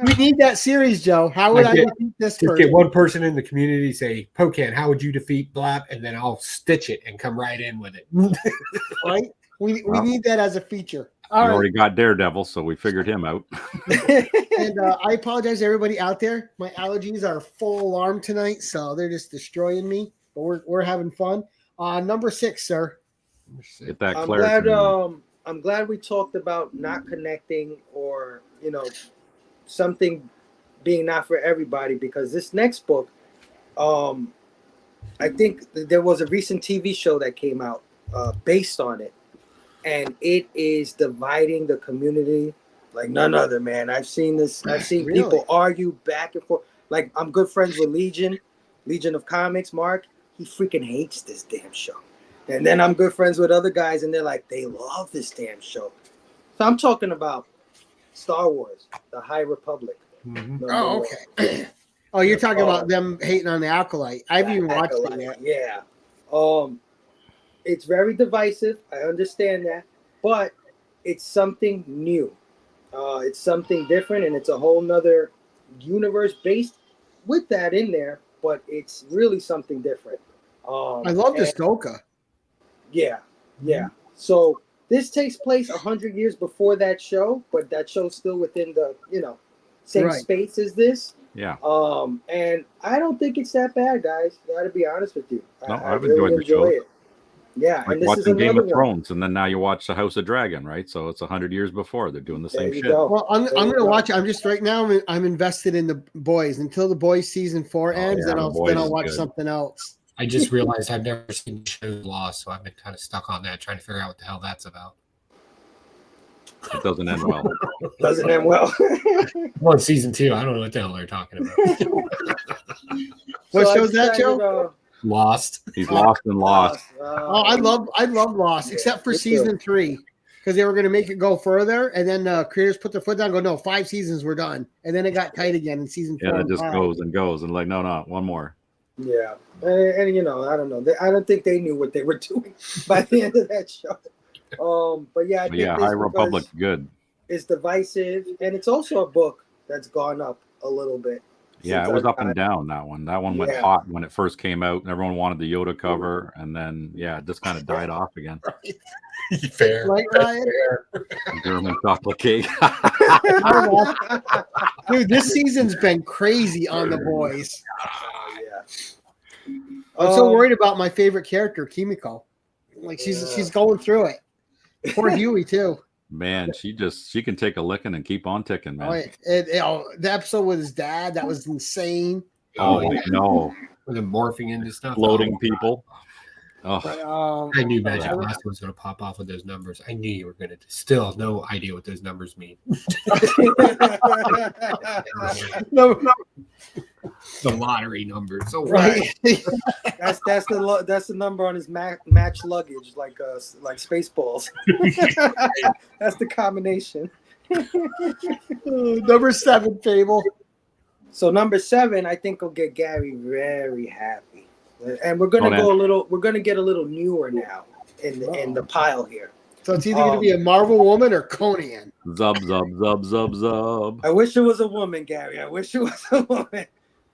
Speaker 1: We need that series, Joe. How would I defeat this
Speaker 3: Just
Speaker 1: person?
Speaker 3: get one person in the community, say, Pocan, how would you defeat Blap? And then I'll stitch it and come right in with it.
Speaker 1: Right? We
Speaker 2: Well,
Speaker 1: need that as a feature.
Speaker 2: We
Speaker 1: All right.
Speaker 2: already got Daredevil, so we figured him out.
Speaker 1: And I apologize to everybody out there. My allergies are full alarm tonight, so they're just destroying me. But we're having fun. Number 6, sir.
Speaker 2: Get that
Speaker 4: I'm
Speaker 2: clarity.
Speaker 4: glad. I'm glad we talked about not connecting or something being not for everybody, because this next book, I think there was a recent TV show that came out based on it, and it is dividing the community like none other, man. I've seen this. I've seen
Speaker 1: Really?
Speaker 4: people argue back and forth. Like I'm good friends with Legion of Comics, Mark. He freaking hates this damn show. And then I'm good friends with other guys, and they're like, they love this damn show. So I'm talking about Star Wars, The High Republic.
Speaker 3: Mhm.
Speaker 1: Oh, okay. Oh, you're talking about them hating on the Acolyte. I haven't even watched it yet.
Speaker 4: Yeah. It's very divisive. I understand that, but it's something new. It's something different, and it's a whole nother universe based with that in there, but it's really something different.
Speaker 1: I love Ahsoka.
Speaker 4: Yeah. So this takes place 100 years before that show, but that show's still within the same
Speaker 1: Right.
Speaker 4: space as this.
Speaker 2: Yeah.
Speaker 4: And I don't think it's that bad, guys. Gotta be honest with you.
Speaker 2: No,
Speaker 4: I
Speaker 2: I've
Speaker 4: really
Speaker 2: enjoyed the show.
Speaker 4: it. Yeah,
Speaker 2: Like
Speaker 4: and this is
Speaker 2: watching Game
Speaker 4: another
Speaker 2: of
Speaker 4: one.
Speaker 2: Thrones, and then now you watch the House of Dragon, right? So it's 100 years before. They're doing the
Speaker 4: There
Speaker 2: same
Speaker 4: you
Speaker 2: shit.
Speaker 4: go.
Speaker 1: Well, I'm
Speaker 4: There
Speaker 1: going
Speaker 4: you
Speaker 1: to
Speaker 4: go.
Speaker 1: watch it. I'm just right now. I'm invested in the boys until the boys season 4 ends.
Speaker 2: yeah,
Speaker 1: then
Speaker 2: The
Speaker 1: I'll
Speaker 2: Boys is
Speaker 1: watch
Speaker 2: good.
Speaker 1: something else.
Speaker 3: I just realized I've never seen the show Lost, so I've been kind of stuck on that, trying to figure out what the hell that's about.
Speaker 2: It doesn't end well.
Speaker 4: Doesn't end well.
Speaker 3: I'm on season 2. I don't know what the hell they're talking about.
Speaker 1: What
Speaker 4: So I
Speaker 1: show's that,
Speaker 4: decided,
Speaker 1: Joe?
Speaker 3: Lost.
Speaker 2: He's lost and lost.
Speaker 1: Oh, I love Lost,
Speaker 4: Yeah,
Speaker 1: except for
Speaker 4: me too.
Speaker 1: season 3, because they were going to make it go further, and then creators put their foot down, and go, no, 5 seasons were done, and then it got tight again in season 4.
Speaker 2: Yeah, it
Speaker 1: and
Speaker 2: just
Speaker 1: 5.
Speaker 2: goes and goes, and like, no, one more.
Speaker 4: Yeah, and I don't know. I don't think they knew what they were doing by the end of that show. But yeah, I
Speaker 2: But
Speaker 4: think
Speaker 2: yeah,
Speaker 4: this
Speaker 2: High Republic's
Speaker 4: because
Speaker 2: good.
Speaker 4: it's divisive, and it's also a book that's gone up a little bit.
Speaker 2: Yeah,
Speaker 4: since
Speaker 2: it was
Speaker 4: our
Speaker 2: up and
Speaker 4: time.
Speaker 2: down, that one. That one went
Speaker 4: Yeah.
Speaker 2: hot when it first came out, and everyone wanted the Yoda cover, and then, yeah, it just kind of died off again.
Speaker 3: Fair.
Speaker 1: Right, Ryan?
Speaker 2: German chocolate cake.
Speaker 1: Dude, this season's been crazy on the boys.
Speaker 4: Yeah.
Speaker 1: I'm so worried about my favorite character, Kimiko. Like she's going through it. Poor Huey too.
Speaker 2: Man, she can take a licking and keep on ticking, man.
Speaker 1: The episode with his dad, that was insane.
Speaker 2: Oh, no.
Speaker 3: With them morphing into stuff.
Speaker 2: Floating people. Oh,
Speaker 1: But,
Speaker 3: I knew Magic Last was going to pop off with those numbers. I knew you were going to. Still have no idea what those numbers mean.
Speaker 1: no,
Speaker 3: The lottery numbers. So
Speaker 1: right.
Speaker 4: that's the number on his match luggage, like Spaceballs. That's the combination.
Speaker 1: Number 7, Fable.
Speaker 4: So number 7, I think will get Gary very happy, and we're gonna get a little newer now in the pile here.
Speaker 1: So it's either going to be a Marvel woman or Conan.
Speaker 2: Zub, zub, zub, zub, zub.
Speaker 4: I wish it was a woman, Gary. I wish it was a woman.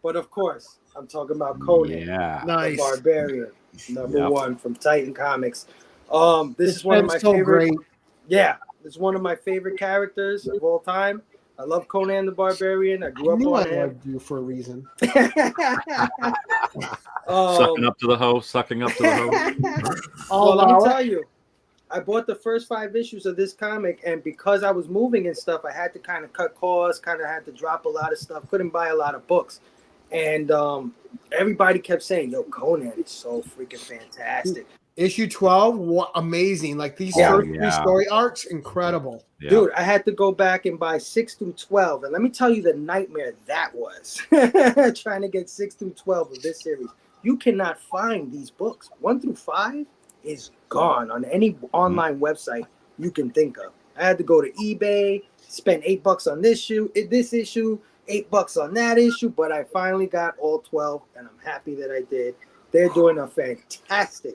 Speaker 4: But of course, I'm talking about Conan,
Speaker 2: Yeah.
Speaker 4: the
Speaker 1: Nice.
Speaker 4: Barbarian, number
Speaker 2: Yep.
Speaker 4: 1 from Titan Comics. This
Speaker 1: It's
Speaker 4: is one of
Speaker 1: been
Speaker 4: my
Speaker 1: so
Speaker 4: favorite.
Speaker 1: great.
Speaker 4: Yeah, it's one of my favorite characters of all time. I love Conan the Barbarian. I grew
Speaker 1: I
Speaker 4: up
Speaker 1: knew I
Speaker 4: on him.
Speaker 1: loved you for a reason.
Speaker 2: Sucking up to the host, sucking up to the host.
Speaker 1: Oh,
Speaker 4: Well, let me
Speaker 1: wow.
Speaker 4: tell you, I bought the first 5 issues of this comic, and because I was moving and stuff, I had to kind of cut costs, kind of had to drop a lot of stuff, couldn't buy a lot of books. And everybody kept saying, yo, Conan is so freaking fantastic.
Speaker 1: Issue 12, amazing. Like these
Speaker 4: Yeah.
Speaker 1: first 3 story arcs, incredible.
Speaker 2: Yeah.
Speaker 4: Dude, I had to go back and buy 6 through 12. And let me tell you the nightmare that was trying to get 6 through 12 of this series. You cannot find these books. 1 through 5 is gone on any online website you can think of. I had to go to eBay, spend $8 on this issue, $8 on that issue, but I finally got all 12, and I'm happy that I did. They're doing a fantastic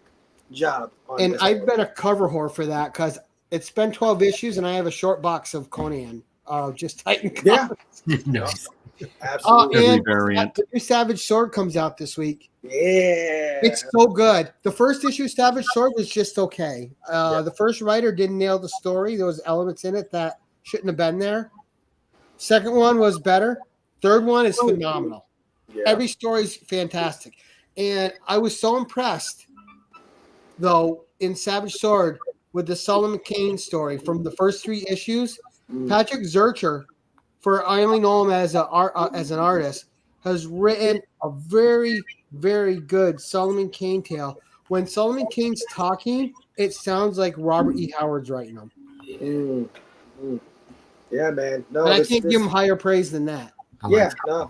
Speaker 4: job on
Speaker 1: And
Speaker 4: this.
Speaker 1: I've been a cover whore for that because it's been 12 issues and I have a short box of Conan. Just Titan
Speaker 4: Yeah,
Speaker 1: Comics.
Speaker 3: No.
Speaker 4: absolutely.
Speaker 2: Every
Speaker 1: And
Speaker 2: variant.
Speaker 1: the new Savage Sword comes out this week.
Speaker 4: Yeah.
Speaker 1: It's so good. The first issue, Savage Sword, was just okay. The first writer didn't nail the story. There was elements in it that shouldn't have been there. Second one was better. Third one is phenomenal.
Speaker 4: Yeah.
Speaker 1: Every story's fantastic. And I was so impressed, though, in Savage Sword with the Solomon Kane story from the first 3 issues. Patrick Zurcher, for I only know him as an artist, has written a very, very good Solomon Kane tale. When Solomon Kane's talking, it sounds like Robert E. Howard's writing them.
Speaker 4: Yeah, man. No,
Speaker 1: And I can't give him higher praise than that.
Speaker 4: Yeah, no.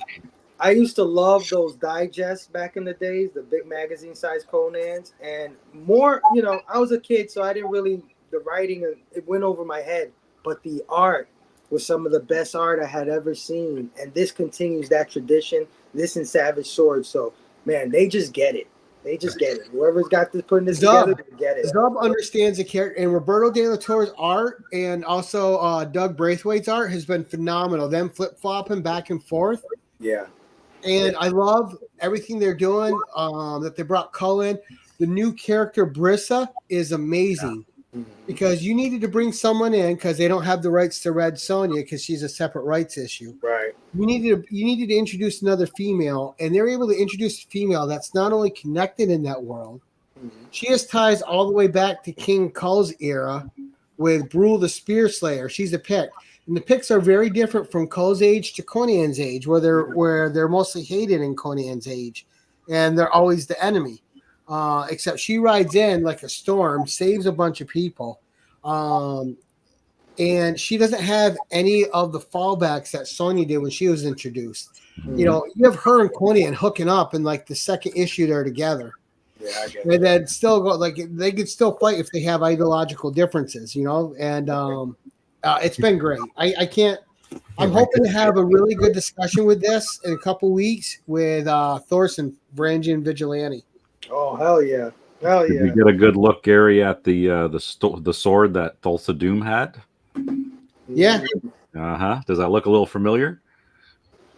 Speaker 4: I used to love those digests back in the days, the big magazine size Conans, and more, I was a kid, so I didn't really, the writing, it went over my head, but the art was some of the best art I had ever seen, and this continues that tradition, this and Savage Sword, so, man, they just get it. They just get it. Whoever's got this, putting this together, they get it.
Speaker 1: Zub understands the character, and Roberto De La Torre's art and also Doug Braithwaite's art has been phenomenal. Them flip-flopping back and forth.
Speaker 4: Yeah.
Speaker 1: And I love everything they're doing, that they brought Cullen. The new character, Brissa, is amazing because you needed to bring someone in because they don't have the rights to Red Sonja because she's a separate rights issue.
Speaker 4: Right.
Speaker 1: You needed to introduce another female, and they're able to introduce a female that's not only connected in that world, she has ties all the way back to King Kull's era with Brule the Spear Slayer. She's a Pict. And the Picts are very different from Kull's age to Conan's age, where they're mostly hated in Conan's age, and they're always the enemy. Except she rides in like a storm, saves a bunch of people, and she doesn't have any of the fallbacks that Sonya did when she was introduced. You have her and Conan hooking up in like the second issue they're together.
Speaker 4: Yeah, I get
Speaker 1: And then still go like they could still fight if they have ideological differences, and it's been great. I can't. I'm hoping to have a really good discussion with this in a couple weeks with Thorson, Varangian Vigilante.
Speaker 4: Oh, hell yeah. Hell
Speaker 2: Did
Speaker 4: yeah.
Speaker 2: you get a good look, Gary, at the sword that Thulsa Doom had?
Speaker 1: Yeah,
Speaker 2: Does that look a little familiar?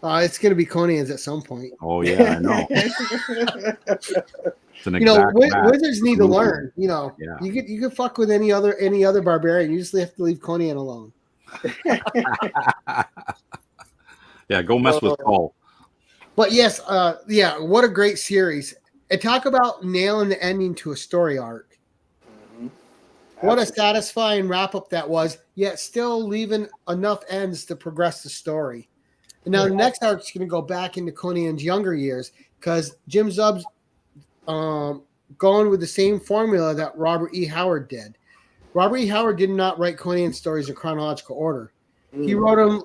Speaker 1: it's going to be Conan's at some point.
Speaker 2: Oh yeah, I know. It's an exact match.
Speaker 1: Wizards need to learn.
Speaker 2: Yeah.
Speaker 1: You could fuck with any other barbarian. You just have to leave Conan alone.
Speaker 2: Yeah, go mess with Paul.
Speaker 1: But yes, what a great series. And talk about nailing the ending to a story arc. What a satisfying wrap up that was, yet still leaving enough ends to progress the story. And now the next arc is going to go back into Conan's younger years because Jim Zub's going with the same formula that Robert E. Howard did. Robert E. Howard did not write Conan's stories in chronological order. He wrote them,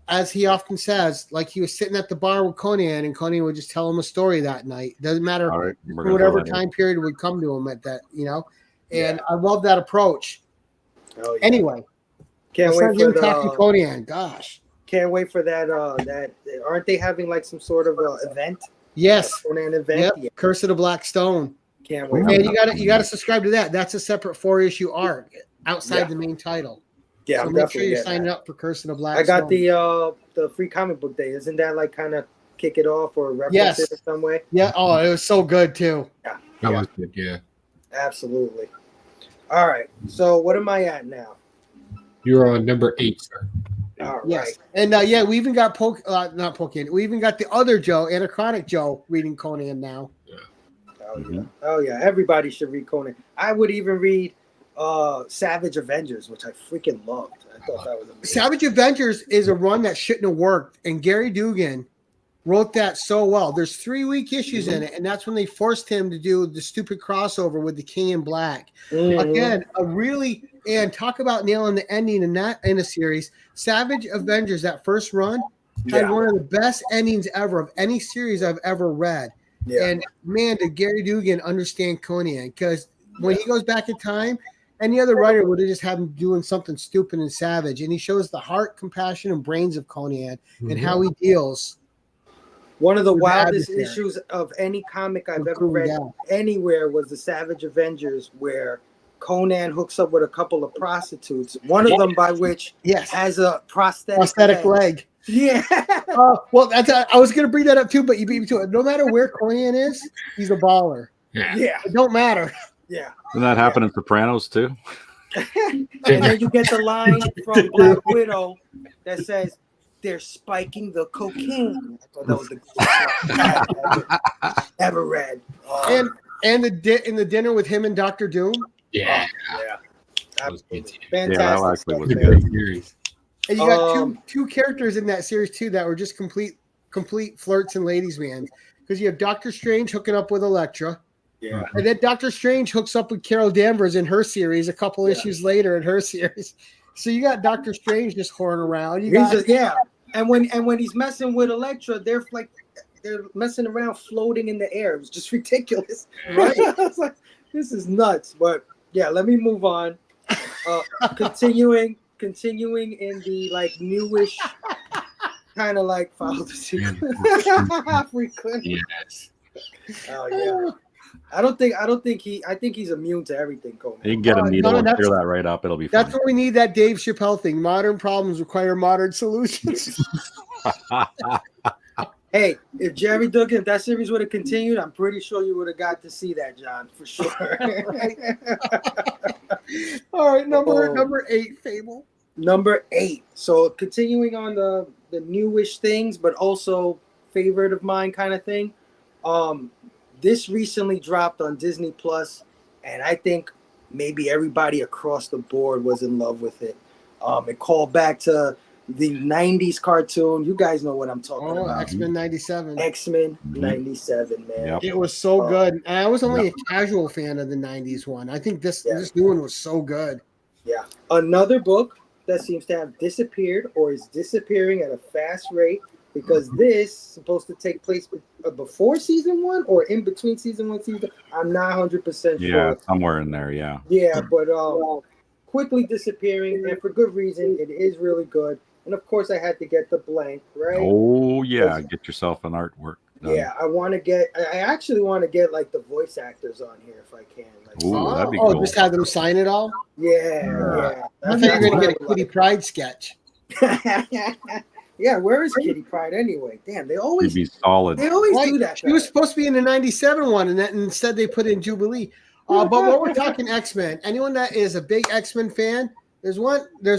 Speaker 1: as he often says, like he was sitting at the bar with Conan, and Conan would just tell him a story that night. Doesn't matter whatever time period would come to him at that, And I love that approach.
Speaker 4: Oh, yeah.
Speaker 1: Anyway,
Speaker 4: Can't wait for
Speaker 1: Captain Conan. Gosh,
Speaker 4: can't wait for that. That aren't they having like some sort of event?
Speaker 1: yes,
Speaker 4: Conan event.
Speaker 1: yep.
Speaker 4: Yeah,
Speaker 1: Curse of the Black Stone.
Speaker 4: can't wait.
Speaker 1: And you got to subscribe to that. That's a separate 4-issue arc. outside
Speaker 4: Yeah.
Speaker 1: the main title.
Speaker 4: Yeah,
Speaker 1: So
Speaker 4: I'm
Speaker 1: make sure
Speaker 4: definitely
Speaker 1: you're
Speaker 4: getting
Speaker 1: signing
Speaker 4: that.
Speaker 1: up for Curse of the Black
Speaker 4: I got
Speaker 1: Stone.
Speaker 4: the free comic book day. Isn't that like kind of kick it off or reference
Speaker 1: Yes.
Speaker 4: it in some way?
Speaker 1: Yeah. Oh, it was so good too.
Speaker 3: That
Speaker 4: Yeah,
Speaker 3: was good. Yeah.
Speaker 4: absolutely. All right. So what am I at now?
Speaker 3: You're on number 8, sir.
Speaker 4: All
Speaker 1: Yes.
Speaker 4: right.
Speaker 1: And yeah, we even got not Pokemon. We even got the other Joe, Anachronic Joe, reading Conan now.
Speaker 4: Oh yeah. Oh yeah. Everybody should read Conan. I would even read Savage Avengers, which I freaking loved. I thought that was amazing.
Speaker 1: Savage Avengers is a run that shouldn't have worked, and Gary Dugan wrote that so well. There's 3-week issues in it, and that's when they forced him to do the stupid crossover with the King in Black.
Speaker 4: Mhm.
Speaker 1: Again, and talk about nailing the ending in a series. Savage Avengers, that first run, had
Speaker 4: Yeah.
Speaker 1: one of the best endings ever of any series I've ever read.
Speaker 4: Yeah.
Speaker 1: And man, did Gary Dugan understand Conan, because when he goes back in time, any other writer would have just had him doing something stupid and savage. And he shows the heart, compassion, and brains of Conan and how he deals.
Speaker 4: One of the
Speaker 1: with
Speaker 4: wildest
Speaker 1: adversary.
Speaker 4: issues of any comic I've
Speaker 1: With
Speaker 4: ever
Speaker 1: Cool
Speaker 4: read
Speaker 1: Gal.
Speaker 4: anywhere was the Savage Avengers, where Conan hooks up with a couple of prostitutes. One of them, by which
Speaker 1: Yes.
Speaker 4: has a prosthetic leg.
Speaker 1: leg.
Speaker 4: Yeah.
Speaker 1: Well, I was going to bring that up too, but you beat me to it. No matter where Conan is, he's a baller.
Speaker 3: Yeah.
Speaker 4: Yeah.
Speaker 1: It don't matter.
Speaker 4: Yeah.
Speaker 2: Doesn't that happen in Sopranos too?
Speaker 4: And then you get the line from Black Widow that says, "They're spiking the cocaine." I thought that was the coolest ever read.
Speaker 1: And in the dinner with him and Dr. Doom.
Speaker 3: Yeah.
Speaker 4: Yeah.
Speaker 3: That was good.
Speaker 4: Absolutely.
Speaker 2: Yeah, that
Speaker 4: Fantastic
Speaker 2: actually
Speaker 4: stuff,
Speaker 2: was
Speaker 4: man.
Speaker 2: good.
Speaker 3: Series.
Speaker 1: And you got two characters in that series too that were just complete flirts and ladies' man. Because you have Doctor Strange hooking up with Elektra.
Speaker 4: Yeah.
Speaker 1: And then Doctor Strange hooks up with Carol Danvers in her series a couple issues later in her series. So you got Doctor Strange just whoring around.
Speaker 4: And when he's messing with Elektra, they're messing around floating in the air. It was just ridiculous.
Speaker 1: Right.
Speaker 4: I was like, this is nuts. But yeah, let me move on. Continuing in the like newish kind of like follow the secret. Frequent.
Speaker 3: Yes.
Speaker 4: Oh yeah. I think he's immune to everything, Conan.
Speaker 2: You can get a needle
Speaker 1: no,
Speaker 2: and clear that right up. It'll be fine.
Speaker 1: That's what we need, that Dave Chappelle thing. Modern problems require modern solutions.
Speaker 4: Hey, if Jerry Dugan, if that series would have continued, I'm pretty sure you would have got to see that, John, for sure.
Speaker 1: All right, number 8, Fable.
Speaker 4: Number 8. So continuing on the newish things, but also favorite of mine kind of thing. This recently dropped on Disney Plus, and I think maybe everybody across the board was in love with it. It called back to the 90s cartoon. You guys know what I'm talking about.
Speaker 1: X-Men 97.
Speaker 4: X-Men 97, man.
Speaker 2: Yep.
Speaker 1: It was so good. And I was only a casual fan of the 90s one. I think this new one was so good.
Speaker 4: Yeah. Another book that seems to have disappeared or is disappearing at a fast rate, because this is supposed to take place before season 1 or in between season 1 season. I'm not 100% sure.
Speaker 2: Yeah, somewhere in there. Yeah.
Speaker 4: Yeah, but quickly disappearing, and for good reason. It is really good. And of course, I had to get the blank, right?
Speaker 2: Oh yeah, get yourself an artwork done.
Speaker 4: Yeah, I actually want to get like the voice actors on here if I can. Like,
Speaker 2: Ooh, that'd be cool.
Speaker 1: Just have them sign it all?
Speaker 4: yeah.
Speaker 1: I thought you were going to get a Kitty Pryde sketch.
Speaker 4: Yeah, where is Kitty Pryde anyway? Damn, they always
Speaker 2: You'd be solid.
Speaker 4: do that.
Speaker 1: She was supposed to be in the 97 one, and instead they put in Jubilee. But while we're talking X-Men, anyone that is a big X-Men fan, there's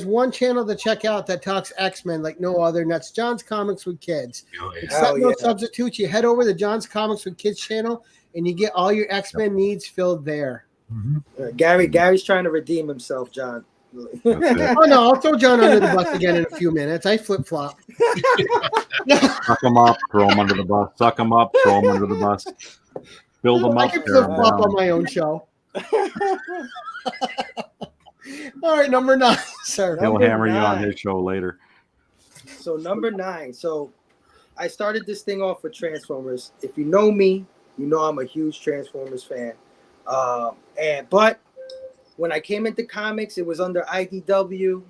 Speaker 1: one channel to check out that talks X-Men like no other, and that's John's Comics with Kids. Except no substitutes. You head over to John's Comics with Kids channel, and you get all your X-Men needs filled there.
Speaker 4: Gary's trying to redeem himself, John.
Speaker 1: Oh no, I'll throw John under the bus again in a few minutes. I flip-flop.
Speaker 2: Suck them up, throw them under the bus. Suck them up, throw them under the bus. Build them
Speaker 1: I
Speaker 2: up.
Speaker 1: can flip-flop on my own show. All right, number 9, sir.
Speaker 2: He'll hammer you on his show later.
Speaker 4: So number 9. So I started this thing off with Transformers. If you know me, you know I'm a huge Transformers fan. But when I came into comics, it was under IDW.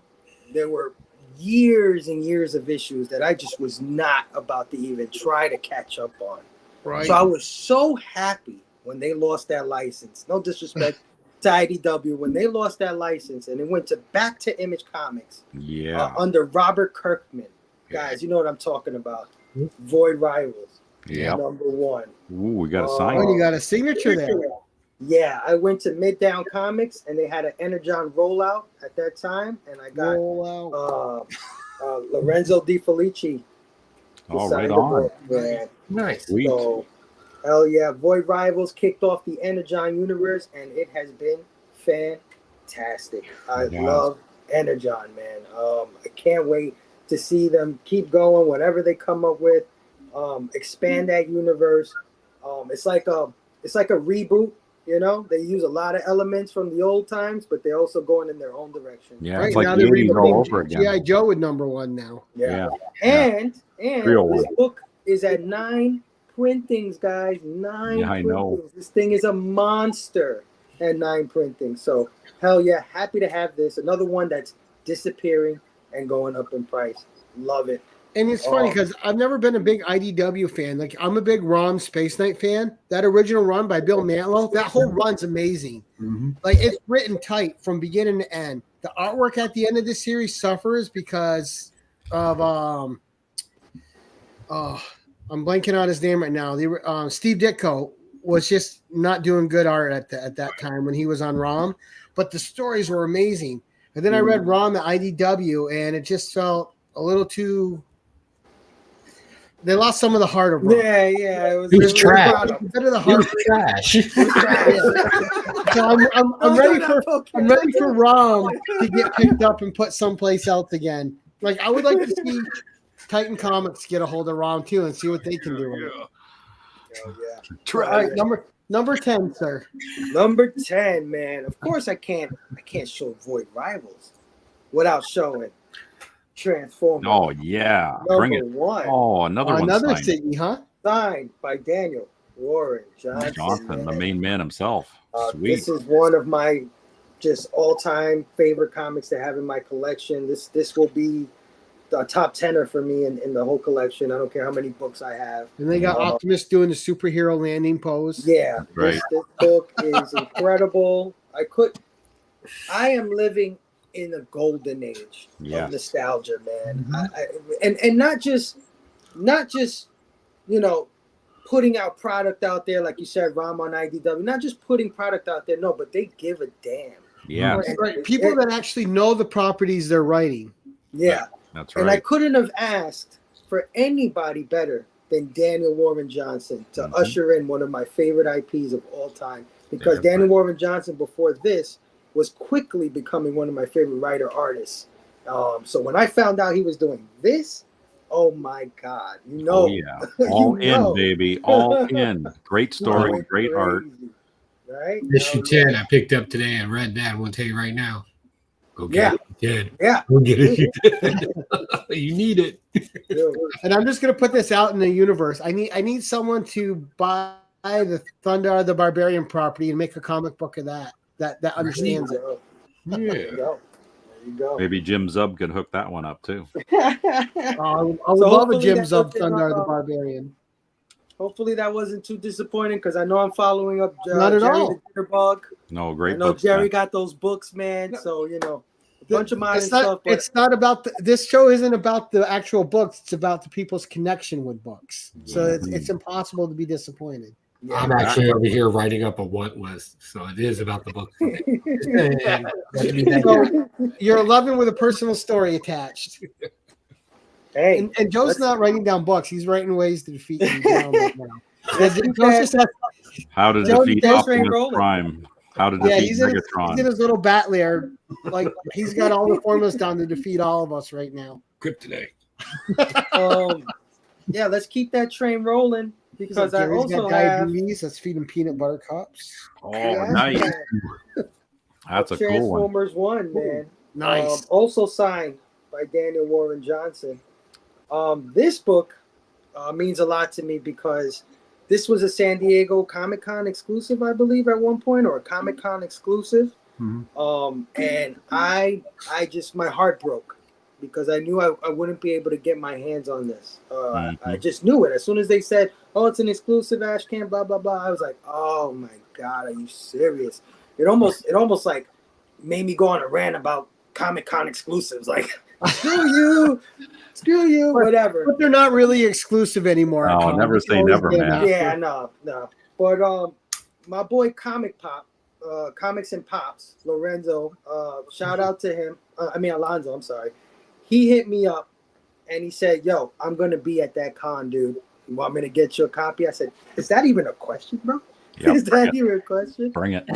Speaker 4: There were years and years of issues that I just was not about to even try to catch up on.
Speaker 1: Right.
Speaker 4: So I was so happy when they lost that license. No disrespect to IDW when they lost that license and it went back to Image Comics.
Speaker 2: Yeah.
Speaker 4: Under Robert Kirkman. Guys, you know what I'm talking about. Void Rivals.
Speaker 2: Yeah.
Speaker 4: #1.
Speaker 2: Ooh, we got a sign.
Speaker 1: Oh, you got a signature there.
Speaker 4: Yeah, I went to Midtown Comics and they had an Energon rollout at that time, and I got Lorenzo Di Felici.
Speaker 2: Oh, right on.
Speaker 3: Nice.
Speaker 2: Sweet.
Speaker 4: So, hell yeah, Void Rivals kicked off the Energon universe, and it has been fantastic. I love Energon, man. I can't wait to see them keep going, whatever they come up with. Expand that universe. It's like a reboot. You know, they use a lot of elements from the old times, but they're also going in their own direction.
Speaker 2: Yeah,
Speaker 1: Right
Speaker 2: it's like
Speaker 1: now
Speaker 2: the
Speaker 1: they're
Speaker 2: 80s all
Speaker 1: rebooting
Speaker 2: over again.
Speaker 1: G.I. Joe with #1 now.
Speaker 4: Yeah.
Speaker 2: Yeah.
Speaker 4: And
Speaker 2: Real
Speaker 4: this
Speaker 2: one.
Speaker 4: book is at 9 printings, guys. 9
Speaker 2: Yeah, I
Speaker 4: printings.
Speaker 2: know.
Speaker 4: This thing is a monster at 9 printings. So, hell yeah, happy to have this. Another one that's disappearing and going up in price. Love it.
Speaker 1: And it's funny because I've never been a big IDW fan. Like, I'm a big Rom Space Knight fan. That original run by Bill Mantlo, that whole run's amazing.
Speaker 2: Mm-hmm.
Speaker 1: Like, it's written tight from beginning to end. The artwork at the end of this series suffers because of I'm blanking on his name right now. Steve Ditko was just not doing good art at that time when he was on Rom, but the stories were amazing. And then I read Rom at IDW, and it just felt a little too. They lost some of the heart of Rom.
Speaker 4: Yeah.
Speaker 3: It was trash.
Speaker 1: A bit of the
Speaker 3: It
Speaker 1: heart.
Speaker 3: was trash.
Speaker 1: So I'm ready for Rom to get picked up and put someplace else again. Like, I would like to see Titan Comics get a hold of Rom too and see what they can do with it.
Speaker 4: Yeah.
Speaker 1: All right, number 10, sir.
Speaker 4: Number 10, man. Of course, I can't show Void Rivals without showing Transformers.
Speaker 2: Oh, yeah. Bring it.
Speaker 4: #1.
Speaker 2: Oh, another one
Speaker 1: Another
Speaker 2: signed.
Speaker 1: Siggy, huh?
Speaker 4: Signed by Daniel Warren Johnson,
Speaker 2: the
Speaker 4: man.
Speaker 2: main man himself. Sweet.
Speaker 4: This is one of my just all-time favorite comics to have in my collection. This will be a top 10er for me in the whole collection. I don't care how many books I have.
Speaker 1: And they got Optimus doing the superhero landing pose.
Speaker 4: Yeah,
Speaker 2: Right.
Speaker 4: this book is incredible. I am living in a golden age of nostalgia, man. And not just putting out product out there like you said, Rom on IDW. Not just putting product out there, no, but they give a damn.
Speaker 2: Yeah.
Speaker 1: Right. People that actually know the properties they're writing.
Speaker 4: Yeah,
Speaker 2: That's right.
Speaker 4: and I couldn't have asked for anybody better than Daniel Warren Johnson to usher in one of my favorite IPs of all time. Because Daniel Warren Johnson, before this, was quickly becoming one of my favorite writer artists. So when I found out he was doing this, oh my God,
Speaker 2: Oh, yeah. All in, baby. All in. Great story, great art.
Speaker 4: Right?
Speaker 3: Issue 10 I picked up today and read that. I'm going to tell you right now. Go get it. You did.
Speaker 4: Yeah.
Speaker 3: Go get it. You did. You need it.
Speaker 1: And I'm just gonna put this out in the universe. I need someone to buy the Thunder the Barbarian property and make a comic book of that understands it.
Speaker 4: There you go.
Speaker 2: Maybe Jim Zub could hook that one up too.
Speaker 1: I would love a Jim Zub Thunder the Barbarian.
Speaker 4: Hopefully that wasn't too disappointing because I know I'm following up
Speaker 1: Not at
Speaker 4: Jerry
Speaker 1: all.
Speaker 4: the Jitterbug.
Speaker 2: No, great.
Speaker 4: I know
Speaker 2: books,
Speaker 4: Jerry
Speaker 2: man.
Speaker 4: got those books, man. So a bunch of modern
Speaker 1: It's not,
Speaker 4: stuff. But
Speaker 1: it's not about this show isn't about the actual books. It's about the people's connection with books. So it's impossible to be disappointed.
Speaker 3: I'm actually over here writing up a want list, so it is about the book.
Speaker 1: So you're 11 with a personal story attached.
Speaker 4: hey,
Speaker 1: And Joe's not writing down books. He's writing ways to defeat you down right now.
Speaker 2: How to
Speaker 1: Joe
Speaker 2: defeat
Speaker 4: Joe's train
Speaker 2: Optimus
Speaker 4: rolling.
Speaker 2: Prime. How to defeat
Speaker 1: he's in
Speaker 2: Megatron.
Speaker 1: his little bat lair. Like, he's got all the formulas down to defeat all of us right now.
Speaker 3: Kryptonite.
Speaker 4: yeah, let's keep that train rolling because I
Speaker 1: Gary's
Speaker 4: also
Speaker 1: got
Speaker 4: have
Speaker 1: diabetes. Let's feed him peanut butter cups.
Speaker 2: Oh, nice. That's a cool one.
Speaker 4: Transformers 1, man.
Speaker 1: Nice.
Speaker 4: Also signed by Daniel Warren Johnson. This book means a lot to me because this was a San Diego Comic-Con exclusive, I believe, at one point, or a Comic-Con exclusive.
Speaker 2: Mm-hmm.
Speaker 4: And I just, my heart broke because I knew I wouldn't be able to get my hands on this. I just knew it. As soon as they said, oh, it's an exclusive Ashcan, blah, blah, blah, I was like, oh my God, are you serious? it almost like made me go on a rant about Comic Con exclusives. Like, screw you, whatever.
Speaker 1: But they're not really exclusive anymore.
Speaker 2: Oh, never say never, man.
Speaker 4: Yeah, no. But my boy Comics and Pops, Lorenzo, shout out to him. Alonzo, I'm sorry. He hit me up and he said, "Yo, I'm gonna be at that con, dude. You want me to get you a copy?" I said, "Is that even a question, bro?
Speaker 2: Yep,
Speaker 4: Is that even a question?"
Speaker 2: Bring it.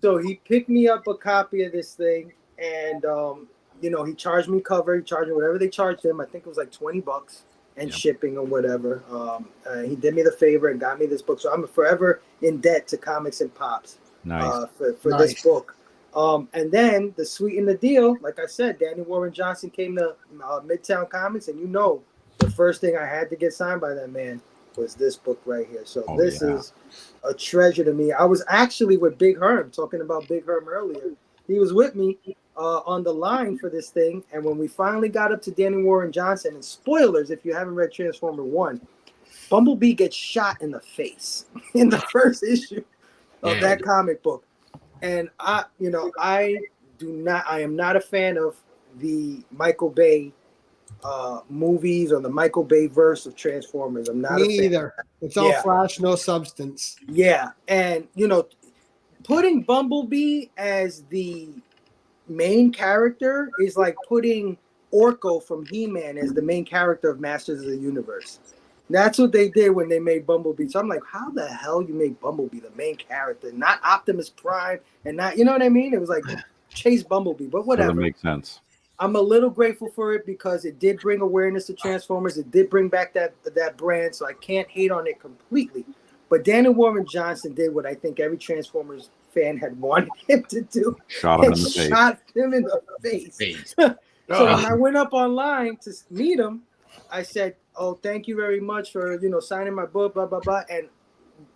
Speaker 4: So he picked me up a copy of this thing, and he charged me cover. He charged me whatever they charged him. I think it was like $20 and shipping or whatever. He did me the favor and got me this book. So I'm forever in debt to Comics and Pops.
Speaker 2: Nice.
Speaker 4: For this book. And then the sweeten the deal, like I said, Danny Warren Johnson came to Midtown Comics, and the first thing I had to get signed by that man was this book right here. So this is a treasure to me. I was actually with Big Herm, talking about Big Herm earlier. He was with me on the line for this thing, and when we finally got up to Danny Warren Johnson, and spoilers if you haven't read Transformer 1, Bumblebee gets shot in the face in the first issue of that comic book. And I am not a fan of the Michael Bay movies or the Michael Bay verse of Transformers. I'm not
Speaker 1: Me
Speaker 4: a fan.
Speaker 1: either. It's all flash, no substance.
Speaker 4: Yeah, and putting Bumblebee as the main character is like putting Orko from He-Man as the main character of Masters of the Universe. That's what they did when they made Bumblebee. So I'm like, how the hell you make Bumblebee the main character, not Optimus Prime, and not, you know what I mean? It was like chase Bumblebee, but whatever.
Speaker 2: Doesn't make sense.
Speaker 4: I'm a little grateful for it because it did bring awareness to Transformers. It did bring back that brand, so I can't hate on it completely. But Danny Warren Johnson did what I think every Transformers fan had wanted him to do.
Speaker 2: Shot him in the face.
Speaker 4: Shot him in the face. So when I went up online to meet him, I said, "Oh, thank you very much for signing my book, blah blah blah, and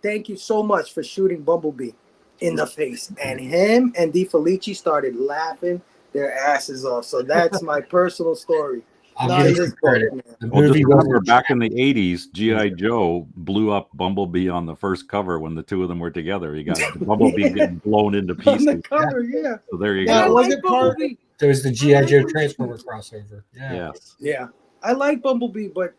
Speaker 4: thank you so much for shooting Bumblebee in the face." And him and Di Felici started laughing their asses off. So that's my personal story.
Speaker 3: I'll give you credit.
Speaker 2: Well, just remember, back in the 80s, G.I. Joe blew up Bumblebee on the first cover when the two of them were together. You got Bumblebee getting blown into pieces.
Speaker 4: On the cover, yeah.
Speaker 2: So there you
Speaker 1: Yeah,
Speaker 2: go.
Speaker 1: was it part?
Speaker 3: There was the G.I. Joe Transformer crossover.
Speaker 2: Yes.
Speaker 4: Yeah. I like Bumblebee, but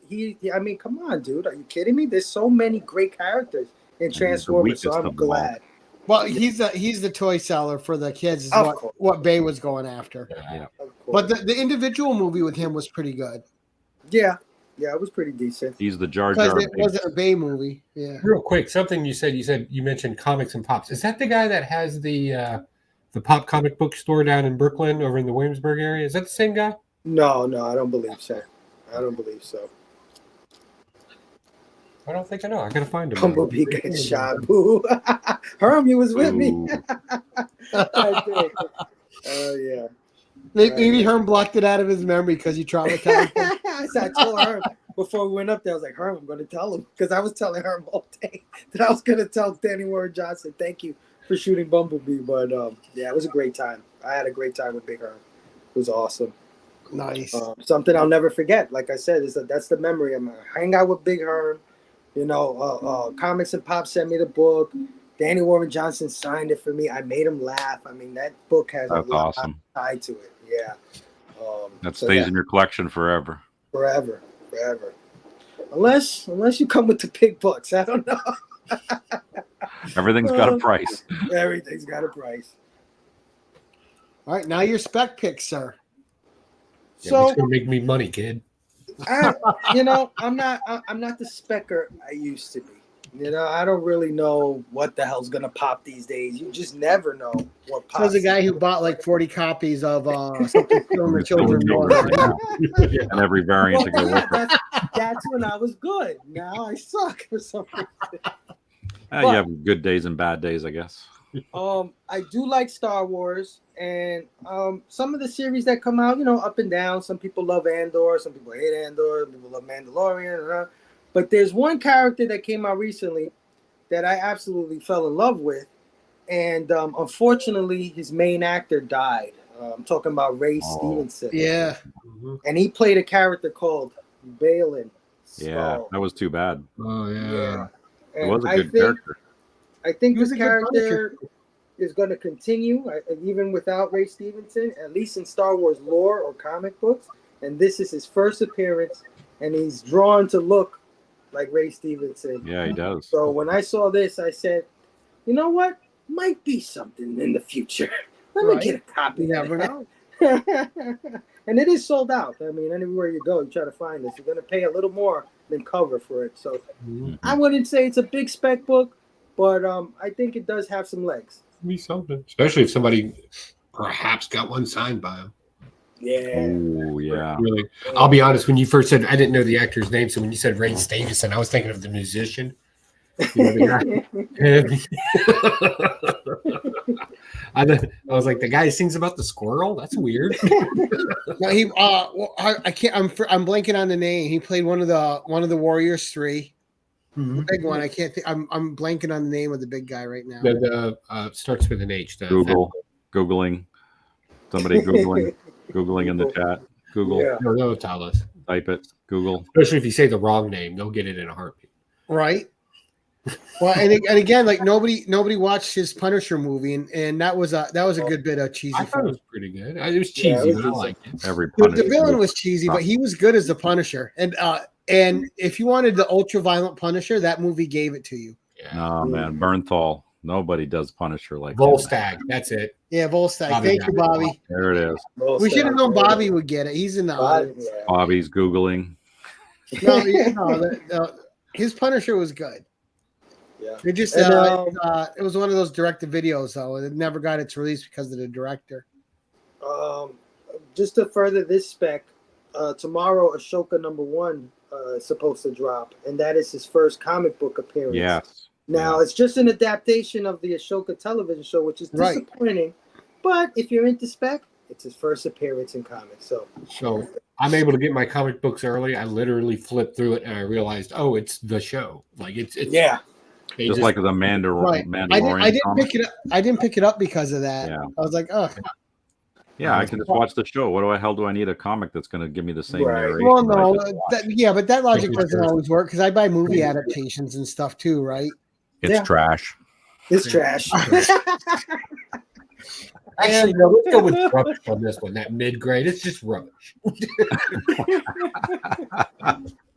Speaker 4: come on, dude. Are you kidding me? There's so many great characters in Transformers, so I'm glad.
Speaker 1: Well, he's the toy seller for the kids is what Bay was going after.
Speaker 2: Yeah.
Speaker 1: But the individual movie with him was pretty good.
Speaker 4: Yeah, it was pretty decent.
Speaker 2: He's the Jar
Speaker 1: Because
Speaker 2: Jar.
Speaker 1: it wasn't a Bay movie. Yeah.
Speaker 3: Real quick, something you mentioned Comics and Pops. Is that the guy that has the pop comic book store down in Brooklyn over in the Williamsburg area? Is that the same guy?
Speaker 4: No, I don't believe so. I
Speaker 3: don't think I know. I gotta find him.
Speaker 4: Bumblebee gets shot. Boo. Herm, you was with me. Oh yeah.
Speaker 1: Maybe Herm blocked it out of his memory because he traumatized him.
Speaker 4: I told Herm before we went up there, I was like, Herm, I'm going to tell him. Because I was telling Herm all day that I was going to tell Danny Warren Johnson, thank you for shooting Bumblebee. But it was a great time. I had a great time with Big Herm. It was awesome.
Speaker 1: Nice.
Speaker 4: Something I'll never forget. Like I said, that's the memory. I'm going to hang out with Big Herm. Comics and Pop sent me the book. Danny Warren Johnson signed it for me. I made him laugh. I mean, that book has a lot tied to it. Yeah.
Speaker 2: That stays in your collection forever.
Speaker 4: Forever. Unless you come with the big bucks. I don't know.
Speaker 2: Everything's got a price.
Speaker 4: Everything's got a price.
Speaker 1: All right, now your spec pick, sir.
Speaker 3: So it's gonna make me money, kid.
Speaker 4: I'm not the specker I used to be. I don't really know what the hell's gonna pop these days. You just never know what pops.
Speaker 1: There's a guy who bought like 40 copies of something from the children.
Speaker 2: And every variant to go with it.
Speaker 4: That's when I was good. Now I suck for some reason.
Speaker 2: You have good days and bad days, I guess.
Speaker 4: I do like Star Wars and some of the series that come out, up and down. Some people love Andor, some people hate Andor, some people love Mandalorian. But there's one character that came out recently that I absolutely fell in love with. And unfortunately, his main actor died. I'm talking about Ray Stevenson.
Speaker 1: Yeah.
Speaker 4: And he played a character called Balin.
Speaker 2: Yeah, that was too bad.
Speaker 3: Oh, yeah.
Speaker 2: It was a good character.
Speaker 4: I think this character, is going to continue, even without Ray Stevenson, at least in Star Wars lore or comic books. And this is his first appearance, and he's drawn to look like Ray Stevenson.
Speaker 2: Yeah, he does.
Speaker 4: So when I saw this, I said, you know what? Might be something in the future. Let me get a copy.
Speaker 1: You never know.
Speaker 4: And it is sold out. I mean, anywhere you go, you try to find this, you're going to pay a little more than cover for it. So I wouldn't say it's a big spec book, but I think it does have some legs.
Speaker 3: Be something, especially if somebody perhaps got one signed by him.
Speaker 4: Yeah.
Speaker 2: Oh, yeah.
Speaker 3: Really, I'll be honest. When you first said, I didn't know the actor's name, so when you said Ray Stevenson, I was thinking of the musician. You know, the guy. I was like, the guy who sings about the squirrel. That's weird.
Speaker 1: No, he. Well, I can't. I'm blanking on the name. He played one of the Warriors 3. The big one. I can't think. I'm blanking on the name of the big guy right now.
Speaker 3: The starts with an H.
Speaker 2: Googling. Somebody Googling in the chat. Google.
Speaker 4: Yeah.
Speaker 3: No, tell us.
Speaker 2: Type it. Google.
Speaker 3: Especially if you say the wrong name, they'll get it in a heartbeat.
Speaker 1: Right. Well, and again, like nobody watched his Punisher movie, and that was a good bit of cheesy.
Speaker 3: I thought it was pretty good. It was cheesy, but I liked it.
Speaker 1: The villain was cheesy, but he was good as the Punisher. And if you wanted the ultra violent Punisher, that movie gave it to you.
Speaker 3: Yeah.
Speaker 2: Oh man, Bernthal. Nobody does Punisher like
Speaker 3: Volstagg. That's it.
Speaker 1: Yeah, Volstagg. Thank you, Bobby.
Speaker 2: There it is.
Speaker 1: We should have known Bobby would get it. He's in the audience.
Speaker 2: Bobby's Googling.
Speaker 1: No, his Punisher was good.
Speaker 4: Yeah.
Speaker 1: It just it was one of those directed videos though. It never got its release because of the director.
Speaker 4: Just to further this spec, tomorrow Ashoka #1 is supposed to drop, and that is his first comic book appearance.
Speaker 2: Yes.
Speaker 4: Now it's just an adaptation of the Ashoka television show, which is disappointing. But if you're into spec, it's his first appearance in comics. So
Speaker 3: I'm able to get my comic books early. I literally flipped through it and I realized, oh, it's the show. Like it's
Speaker 4: yeah.
Speaker 2: Just like the Mandalorian.
Speaker 1: I didn't pick it up. I didn't pick it up because of that.
Speaker 2: Yeah.
Speaker 1: I was like, oh.
Speaker 2: Yeah, I can just watch the show. What the hell do I need a comic that's going to give me the same narration?
Speaker 1: Well, no, but that logic doesn't always work because I buy movie adaptations and stuff too, right?
Speaker 2: It's trash.
Speaker 4: It's trash.
Speaker 3: Actually, no, let's go with rubbish on this one. That mid-grade, it's just rubbish.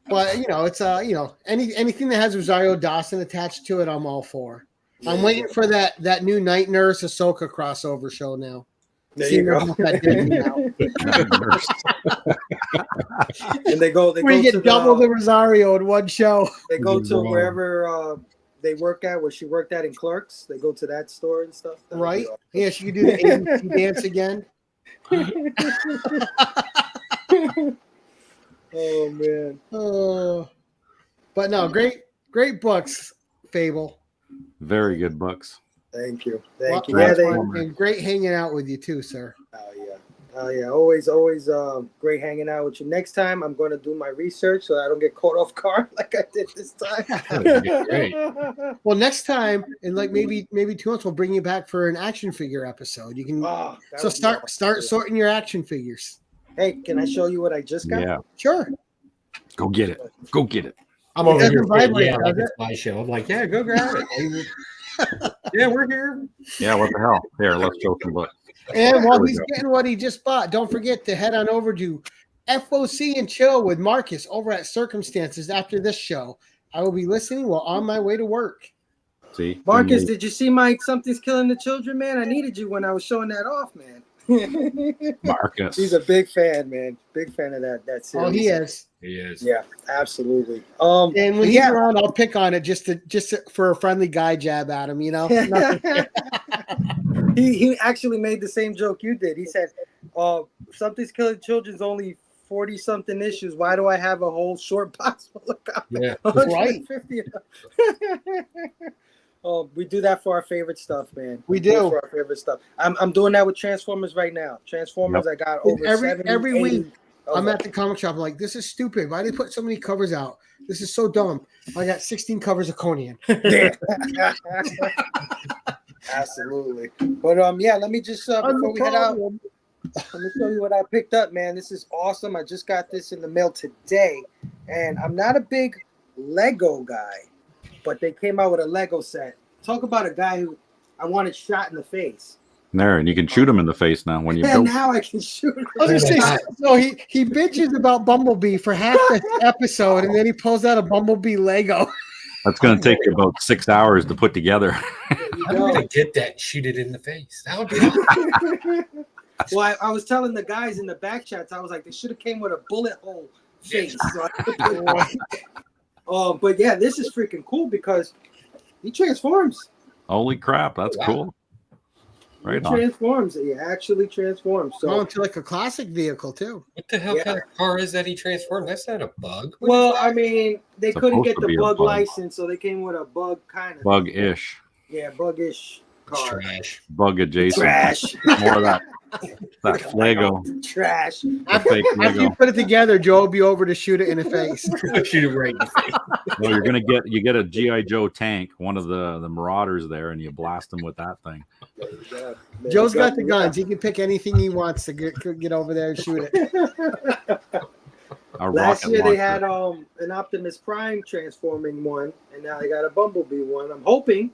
Speaker 1: But it's anything that has Rosario Dawson attached to it, I'm all for. I'm waiting for that new Night Nurse Ahsoka crossover show now.
Speaker 4: There you go. And they go
Speaker 1: we get double the Rosario in one show.
Speaker 4: They go to wherever they work at, where she worked at in Clerks. They go to that store and stuff.
Speaker 1: Right? Yeah, she could do the ABC dance again.
Speaker 4: Oh man.
Speaker 1: But no, great books, Phable.
Speaker 2: Very good books.
Speaker 4: Thank you. Thank you.
Speaker 1: And great hanging out with you too, sir.
Speaker 4: Oh yeah. Always great hanging out with you. Next time I'm going to do my research so I don't get caught off guard like I did this time.
Speaker 3: Great.
Speaker 1: Well, next time in like maybe 2 months we'll bring you back for an action figure episode. You can start sorting your action figures.
Speaker 4: Hey, can I show you what I just got?
Speaker 2: Yeah.
Speaker 1: Sure.
Speaker 2: Go get it.
Speaker 3: I'm over here.
Speaker 1: Vibrate,
Speaker 3: Like it's my show. I'm like, yeah, go grab it. Yeah, we're here.
Speaker 2: Yeah, what the hell? Here, let's show some books.
Speaker 1: And while he's getting what he just bought, don't forget to head on over to FOC and Chill with Marcus over at Circumstances after this show. I will be listening while on my way to work.
Speaker 2: See,
Speaker 4: Marcus, did you see my Something's Killing the Children, man? I needed you when I was showing that off, man.
Speaker 2: Marcus.
Speaker 4: He's a big fan, man. Big fan of that series.
Speaker 1: Oh, he is.
Speaker 3: He is.
Speaker 4: Yeah, absolutely.
Speaker 1: And when he's around, I'll pick on it just for a friendly guy jab at him,
Speaker 4: He actually made the same joke you did. He said, Something's Killing Children's only 40-something issues. Why do I have a whole short box full of copies?
Speaker 1: Yeah, right.
Speaker 4: We do that for our favorite stuff, man.
Speaker 1: We do
Speaker 4: for our favorite stuff. I'm doing that with Transformers right now. Transformers, I got over
Speaker 1: every week. I'm at the comic shop. I'm like, this is stupid. Why do they put so many covers out? This is so dumb. I got 16 covers of Conan.
Speaker 4: Absolutely. But let me just before we head out, let me show you what I picked up, man. This is awesome. I just got this in the mail today, and I'm not a big Lego guy, but they came out with a Lego set. Talk about a guy who I want it shot in the face.
Speaker 2: There, and you can shoot him in the face now when you
Speaker 4: And
Speaker 2: go.
Speaker 4: now I can shoot him.
Speaker 1: I was gonna say, so he bitches about Bumblebee for half the episode, and then he pulls out a Bumblebee Lego.
Speaker 2: That's going to take you about 6 hours to put together.
Speaker 3: I'm gonna get that and shoot it in the face. That would be awesome.
Speaker 4: Well, I was telling the guys in the back chats, I was like, they should have came with a bullet hole face. But yeah, this is freaking cool because he transforms.
Speaker 2: Holy crap, that's cool. Right
Speaker 4: He
Speaker 2: on.
Speaker 4: transforms. He actually transforms. So
Speaker 1: into like a classic vehicle too.
Speaker 3: What the hell kind of car is that he transformed? That's not a bug. What
Speaker 4: well,
Speaker 3: is that?
Speaker 4: I mean, they couldn't
Speaker 2: Supposed
Speaker 4: get
Speaker 2: to
Speaker 4: the
Speaker 2: be a
Speaker 4: bug
Speaker 2: bug.
Speaker 4: license, so they came with a bug kind of
Speaker 2: Bug-ish.
Speaker 4: Yeah, buggish
Speaker 3: It's
Speaker 4: car.
Speaker 3: trash.
Speaker 2: Bug adjacent.
Speaker 4: Trash.
Speaker 2: More of that Lego.
Speaker 4: Trash.
Speaker 2: The
Speaker 1: After,
Speaker 2: fake
Speaker 1: after you
Speaker 2: Lego.
Speaker 1: put it together, Joe will be over to shoot it in the face.
Speaker 3: Shoot it right in the face.
Speaker 2: No, you're gonna get a GI Joe tank, one of the Marauders there, and you blast them with that thing.
Speaker 4: Yeah,
Speaker 1: Joe's got the guns. He can pick anything he wants to get over there and shoot it.
Speaker 2: A
Speaker 4: Last
Speaker 2: rocket
Speaker 4: year they
Speaker 2: launcher.
Speaker 4: had an Optimus Prime transforming one, and now they got a Bumblebee one. I'm hoping,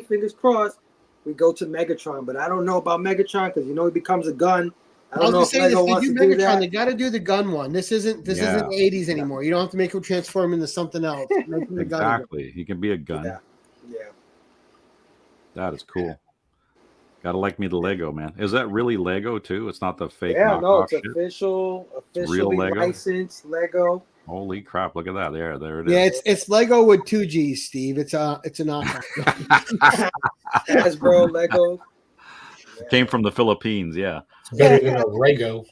Speaker 4: fingers crossed, we go to Megatron, but I don't know about Megatron because he becomes a gun. I
Speaker 1: I
Speaker 4: don't
Speaker 1: was
Speaker 4: know
Speaker 1: gonna
Speaker 4: if
Speaker 1: say,
Speaker 4: Lego
Speaker 1: if they
Speaker 4: wants
Speaker 1: do
Speaker 4: to do
Speaker 1: Megatron, they
Speaker 4: that.
Speaker 1: got to do the gun one. This isn't
Speaker 2: Yeah.
Speaker 1: 80s anymore. You don't have to make him transform into something else. Make him the gun again.
Speaker 2: Exactly. He can be a gun.
Speaker 4: Yeah.
Speaker 2: That is cool. Gotta like me the Lego, man. Is that really Lego too? It's not the fake
Speaker 4: Yeah, no,
Speaker 2: knockoff
Speaker 4: it's
Speaker 2: shit?
Speaker 4: officially
Speaker 2: real Lego?
Speaker 4: licensed Lego.
Speaker 2: Holy crap, look at that. There it is.
Speaker 1: Yeah, it's Lego with 2 G's, Steve. It's a knockoff.
Speaker 4: Hasbro Lego.
Speaker 2: Came from the Philippines, yeah.
Speaker 3: It's better than a Lego.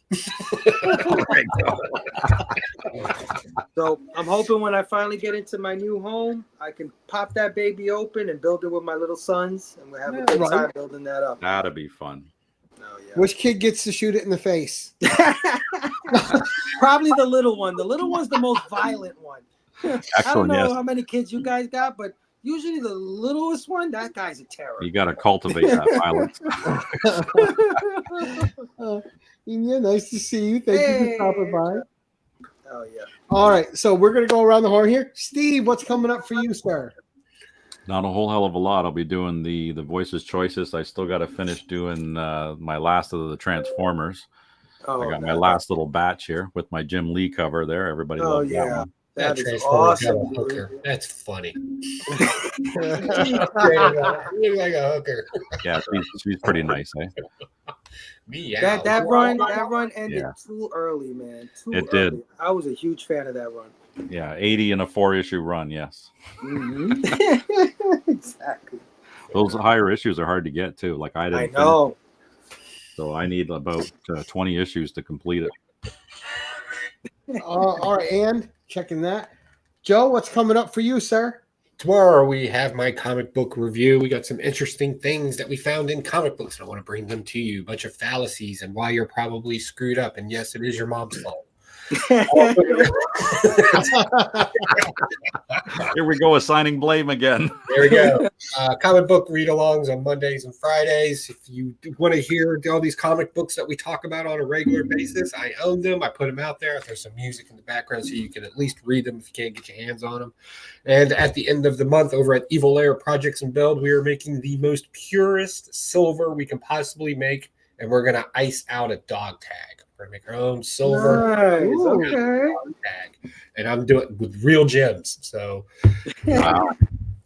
Speaker 4: So I'm hoping when I finally get into my new home, I can pop that baby open and build it with my little sons, and we'll have a good
Speaker 1: right.
Speaker 4: time building that up.
Speaker 2: That'd be fun.
Speaker 4: Oh, yeah.
Speaker 1: Which kid gets to shoot it in the face?
Speaker 4: Probably the little one. The little one's the most violent one. I don't
Speaker 2: Excellent,
Speaker 4: know
Speaker 2: yes.
Speaker 4: how many kids you guys got, but usually the littlest one, that guy's a terror.
Speaker 2: You gotta cultivate that violence.
Speaker 1: Yeah, nice to see you. Thank you for stopping by.
Speaker 4: Oh yeah.
Speaker 1: All right, so we're gonna go around the horn here. Steve, what's coming up for you, sir?
Speaker 2: Not a whole hell of a lot. I'll be doing the Voices Choices. I still gotta finish doing my last of the Transformers.
Speaker 4: Oh,
Speaker 2: I got my last little batch here with my Jim Lee cover there. Everybody
Speaker 4: Oh,
Speaker 2: loves that
Speaker 4: yeah.
Speaker 2: one.
Speaker 4: That is
Speaker 3: Transformer got a
Speaker 4: awesome.
Speaker 3: hooker. That's funny. You're like a hooker.
Speaker 2: Yeah, she's pretty nice, eh?
Speaker 3: Meow.
Speaker 4: That run ended
Speaker 2: Yeah.
Speaker 4: too early, man. Too
Speaker 2: It
Speaker 4: early.
Speaker 2: did.
Speaker 4: I was a huge fan of that run.
Speaker 2: Yeah, 80 in a 4-issue run, yes.
Speaker 4: Exactly.
Speaker 2: Those higher issues are hard to get too. Like I didn't
Speaker 4: I
Speaker 2: finish,
Speaker 4: know.
Speaker 2: so I need about 20 issues to complete it.
Speaker 1: All right, and checking that. Joe, what's coming up for you, sir?
Speaker 3: Tomorrow we have my comic book review. We got some interesting things that we found in comic books, and I want to bring them to you. A bunch of fallacies and why you're probably screwed up. And yes, it is your mom's fault.
Speaker 2: Here we go, assigning blame again.
Speaker 3: There we go. Comic book read-alongs on Mondays and Fridays. If you want to hear all these comic books that we talk about on a regular basis, I own them. I put them out there. There's some music in the background so you can at least read them if you can't get your hands on them. And at the end of the month over at Evil Lair Projects and Build, we are making the most purest silver we can possibly make, and we're going to ice out a dog tag. We're going to make our own silver
Speaker 4: Nice. Okay.
Speaker 3: dog tag. And I'm doing it with real gems. So,
Speaker 2: Wow.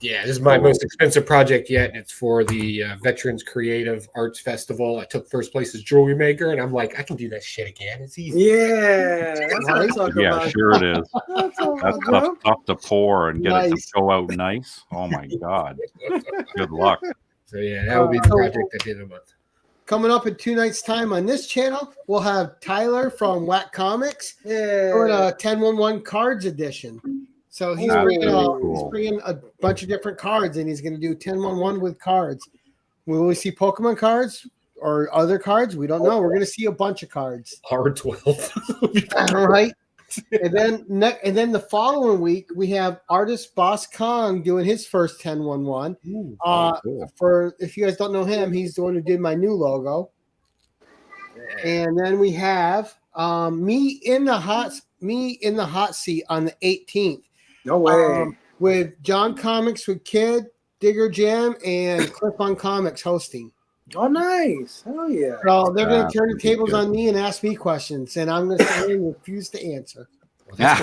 Speaker 3: yeah, this is my most expensive project yet, and it's for the Veterans Creative Arts Festival. I took first place as jewelry maker, and I'm like, I can do that shit again. It's easy.
Speaker 4: Yeah. That's what I'm talking
Speaker 2: Yeah,
Speaker 4: about.
Speaker 2: sure it is.
Speaker 4: That's all
Speaker 2: That's
Speaker 4: about, Joe.
Speaker 2: tough to pour and get it
Speaker 1: Nice.
Speaker 2: to go out nice. Oh my God. Good luck.
Speaker 3: So, yeah, that will be the project at the end of the month.
Speaker 1: Coming up in 2 nights' time on this channel, we'll have Tyler from Whack Comics doing
Speaker 4: Yeah.
Speaker 1: a 10-1-1 cards edition. So he's
Speaker 2: That's
Speaker 1: bringing,
Speaker 2: really
Speaker 1: he's
Speaker 2: cool.
Speaker 1: bringing a bunch of different cards, and he's going to do 10-1-1 with cards. Will we see Pokemon cards or other cards? We don't know. We're going to see a bunch of cards.
Speaker 3: R12.
Speaker 1: All right. And then the following week, we have artist Boss Kong doing his first 10-1-1.
Speaker 2: Cool.
Speaker 1: For if you guys don't know him, he's the one who did my new logo. And then we have me in the hot seat on the 18th
Speaker 4: No way.
Speaker 1: with John Comics with Kid, Digger Jam and Clip on Comics hosting.
Speaker 4: Oh, nice. Hell yeah.
Speaker 1: So they're going to turn the
Speaker 2: That'd be
Speaker 1: tables
Speaker 2: good.
Speaker 1: on me and ask me questions, and I'm going to sit here and refuse to answer.
Speaker 3: Well, that's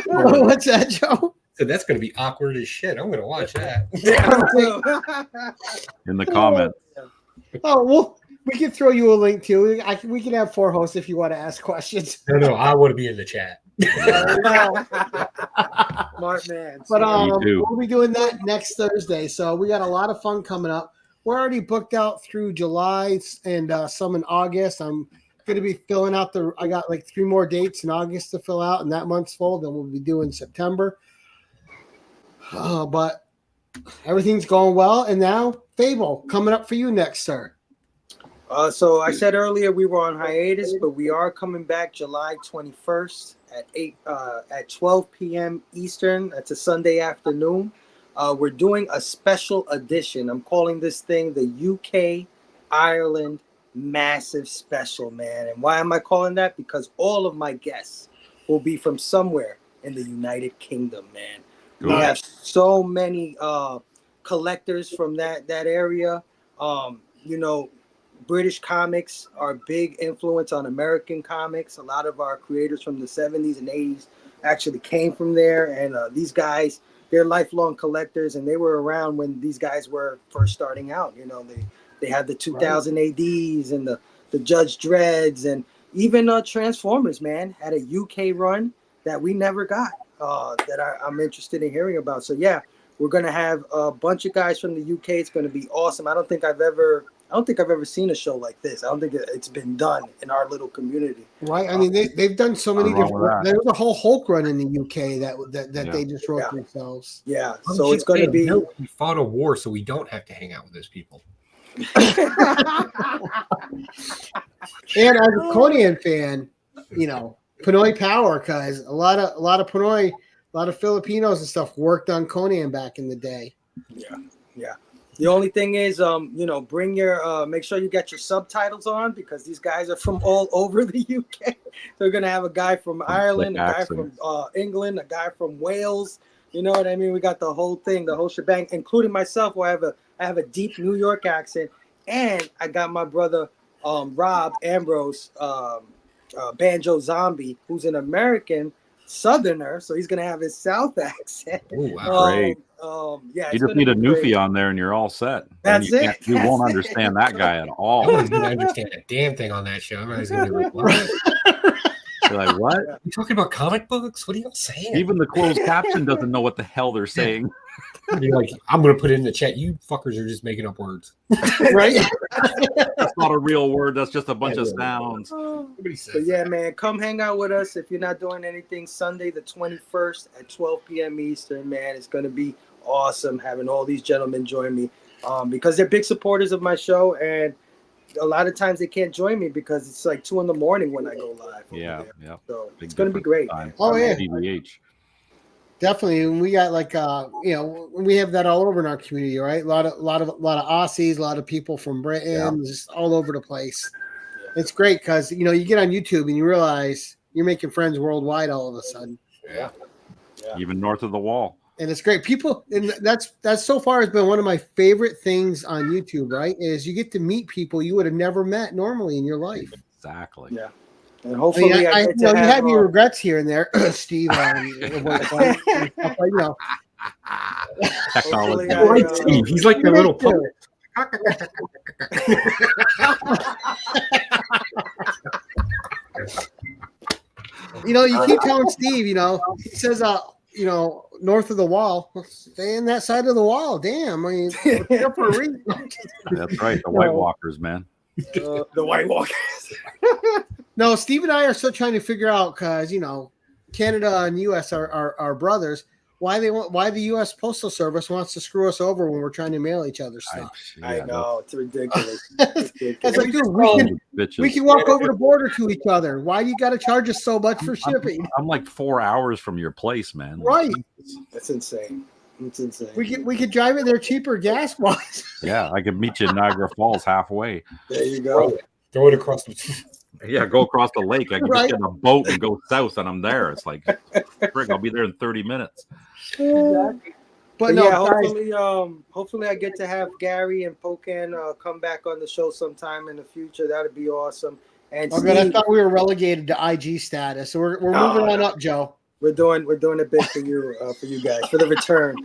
Speaker 1: What's that, Joe?
Speaker 3: So that's going to be awkward as shit. I'm going to watch that.
Speaker 2: In the comments.
Speaker 1: Oh, well, we can throw you a link too. We can have 4 hosts if you want to ask questions.
Speaker 3: No, I want to be in the chat.
Speaker 4: Smart man.
Speaker 1: But
Speaker 2: Me too.
Speaker 1: we'll be doing that next Thursday. So we got a lot of fun coming up. We're already booked out through July and some in August. I'm going to be filling out I got like 3 more dates in August to fill out, and that month's full. Then we'll be doing September. But everything's going well. And now Phable coming up for you next, sir.
Speaker 4: So I said earlier we were on hiatus, but we are coming back July 21st at 12 p.m. Eastern. That's a Sunday afternoon. We're doing a special edition. I'm calling this thing the UK Ireland Massive Special, man. And why am I calling that? Because all of my guests will be from somewhere in the United Kingdom, man.
Speaker 2: Cool.
Speaker 4: We have so many collectors from that area. You know, British comics are a big influence on American comics. A lot of our creators from the 70s and 80s actually came from there. And these guys, they're lifelong collectors, and they were around when these guys were first starting out. You know, they had the 2000 ADs and the Judge Dreads, and even Transformers, man, had a UK run that we never got that I'm interested in hearing about. So, yeah, we're going to have a bunch of guys from the UK. It's going to be awesome. I don't think I've ever seen a show like this. I don't think it's been done in our little community.
Speaker 1: Right. I mean, they've done so many
Speaker 2: Nothing wrong with
Speaker 1: different.
Speaker 2: that.
Speaker 1: There was a whole Hulk run in the UK that
Speaker 2: Yeah.
Speaker 1: they just wrote
Speaker 4: Yeah.
Speaker 1: themselves.
Speaker 4: Yeah.
Speaker 3: I'm
Speaker 4: So it's
Speaker 3: just
Speaker 4: going to
Speaker 3: saying,
Speaker 4: be.
Speaker 3: no, we fought a war, so we don't have to hang out with those people.
Speaker 1: And as a Conan fan, you know, Pinoy Power, because a lot of Pinoy, a lot of Filipinos and stuff worked on Conan back in the day.
Speaker 4: Yeah. The only thing is, you know, bring your, make sure you get your subtitles on, because these guys are from all over the UK. They're going to have a guy from Ireland, a guy from England, a guy from Wales. You know what I mean? We got the whole thing, the whole shebang, including myself, where I have a deep New York accent. And I got my brother, Rob Ambrose, Banjo Zombie, who's an American Southerner. So he's going to have his South accent.
Speaker 3: Oh, wow.
Speaker 2: Great.
Speaker 4: Yeah,
Speaker 2: You just need a newfie on there and you're all set.
Speaker 4: That's
Speaker 2: And
Speaker 4: it.
Speaker 2: You won't understand that guy at all.
Speaker 3: Nobody's going to understand a damn thing on that show. Everybody's going to be like, what?
Speaker 2: You're like, what?
Speaker 3: You talking about comic books? What are y'all saying?
Speaker 2: Even the closed caption doesn't know what the hell they're saying.
Speaker 3: You're like, I'm going to put it in the chat. You fuckers are just making up words.
Speaker 1: Right?
Speaker 2: That's not a real word. That's just a bunch of sounds.
Speaker 3: Nobody says
Speaker 4: But yeah, man, come hang out with us if you're not doing anything. Sunday the 21st at 12 p.m. Eastern, man. It's going to be awesome having all these gentlemen join me because they're big supporters of my show, and a lot of times they can't join me because it's like 2 a.m. when I go live.
Speaker 2: Yeah.
Speaker 4: So
Speaker 2: Big
Speaker 4: it's going to be great.
Speaker 2: time.
Speaker 4: Man.
Speaker 1: Oh, yeah.
Speaker 2: DVH.
Speaker 1: Definitely. And we got like you know, we have that all over in our community, right? A lot of Aussies, a lot of people from Britain, just all over the place. It's great because you know, you get on YouTube and you realize you're making friends worldwide all of a sudden.
Speaker 4: Yeah.
Speaker 2: Even north of the wall.
Speaker 1: And it's great. People, and that's so far has been one of my favorite things on YouTube, right? Is you get to meet people you would have never met normally in your life.
Speaker 2: Exactly.
Speaker 4: Yeah. And hopefully
Speaker 1: I
Speaker 4: get
Speaker 1: you know,
Speaker 4: to
Speaker 1: you
Speaker 4: have,
Speaker 1: had your regrets here and there, Steve. You know,
Speaker 2: Technology.
Speaker 4: Hopefully
Speaker 3: Right, Steve. He's like the little puppet.
Speaker 1: you know, you keep telling Steve, you know, he says, you know, north of the wall, stay in that side of the wall. Damn, I mean, we're here for a reason.
Speaker 2: That's right. The White Walkers, man.
Speaker 4: the White Walkers.
Speaker 1: No, Steve and I are still trying to figure out because you know, Canada and U.S. are brothers. Why the U.S. Postal Service wants to screw us over when we're trying to mail each other stuff?
Speaker 4: I know, it's ridiculous.
Speaker 1: It's like, dude, we can walk over the border to each other. Why do you got to charge us so much for shipping?
Speaker 2: I'm like 4 hours from your place, man.
Speaker 1: Right.
Speaker 4: That's insane. It's insane.
Speaker 1: We could drive it there cheaper gas wise.
Speaker 2: Yeah, I could meet you in Niagara Falls halfway.
Speaker 4: There you go.
Speaker 3: Throw it across the
Speaker 2: Yeah, go across the lake. I can
Speaker 1: Right.
Speaker 2: just get in a boat and go south, and I'm there. It's like, frick, I'll be there in 30 minutes.
Speaker 1: But
Speaker 4: But
Speaker 1: no,
Speaker 4: yeah,
Speaker 1: guys,
Speaker 4: hopefully I get to have Gary and Pocan come back on the show sometime in the future. That'd be awesome. And
Speaker 1: oh good. I
Speaker 4: Steve,
Speaker 1: thought we were relegated to IG status. So we're moving on up, Joe.
Speaker 4: we're doing a bit for you guys for the return.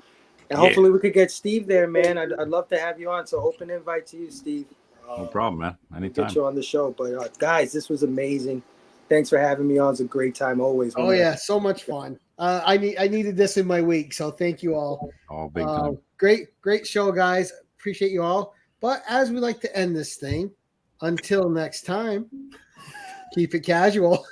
Speaker 4: And
Speaker 2: Yeah.
Speaker 4: hopefully we could get Steve there, man. I'd love to have you on. So open invite to you, Steve.
Speaker 2: No problem, man. Anytime.
Speaker 4: Get you on the show. But guys, this was amazing. Thanks for having me on. It's a great time always.
Speaker 1: Oh yeah, so much fun. I needed this in my week, so thank you all.
Speaker 2: Oh, big time.
Speaker 1: Great show, guys. Appreciate you all. But as we like to end this thing, until next time, keep it casual.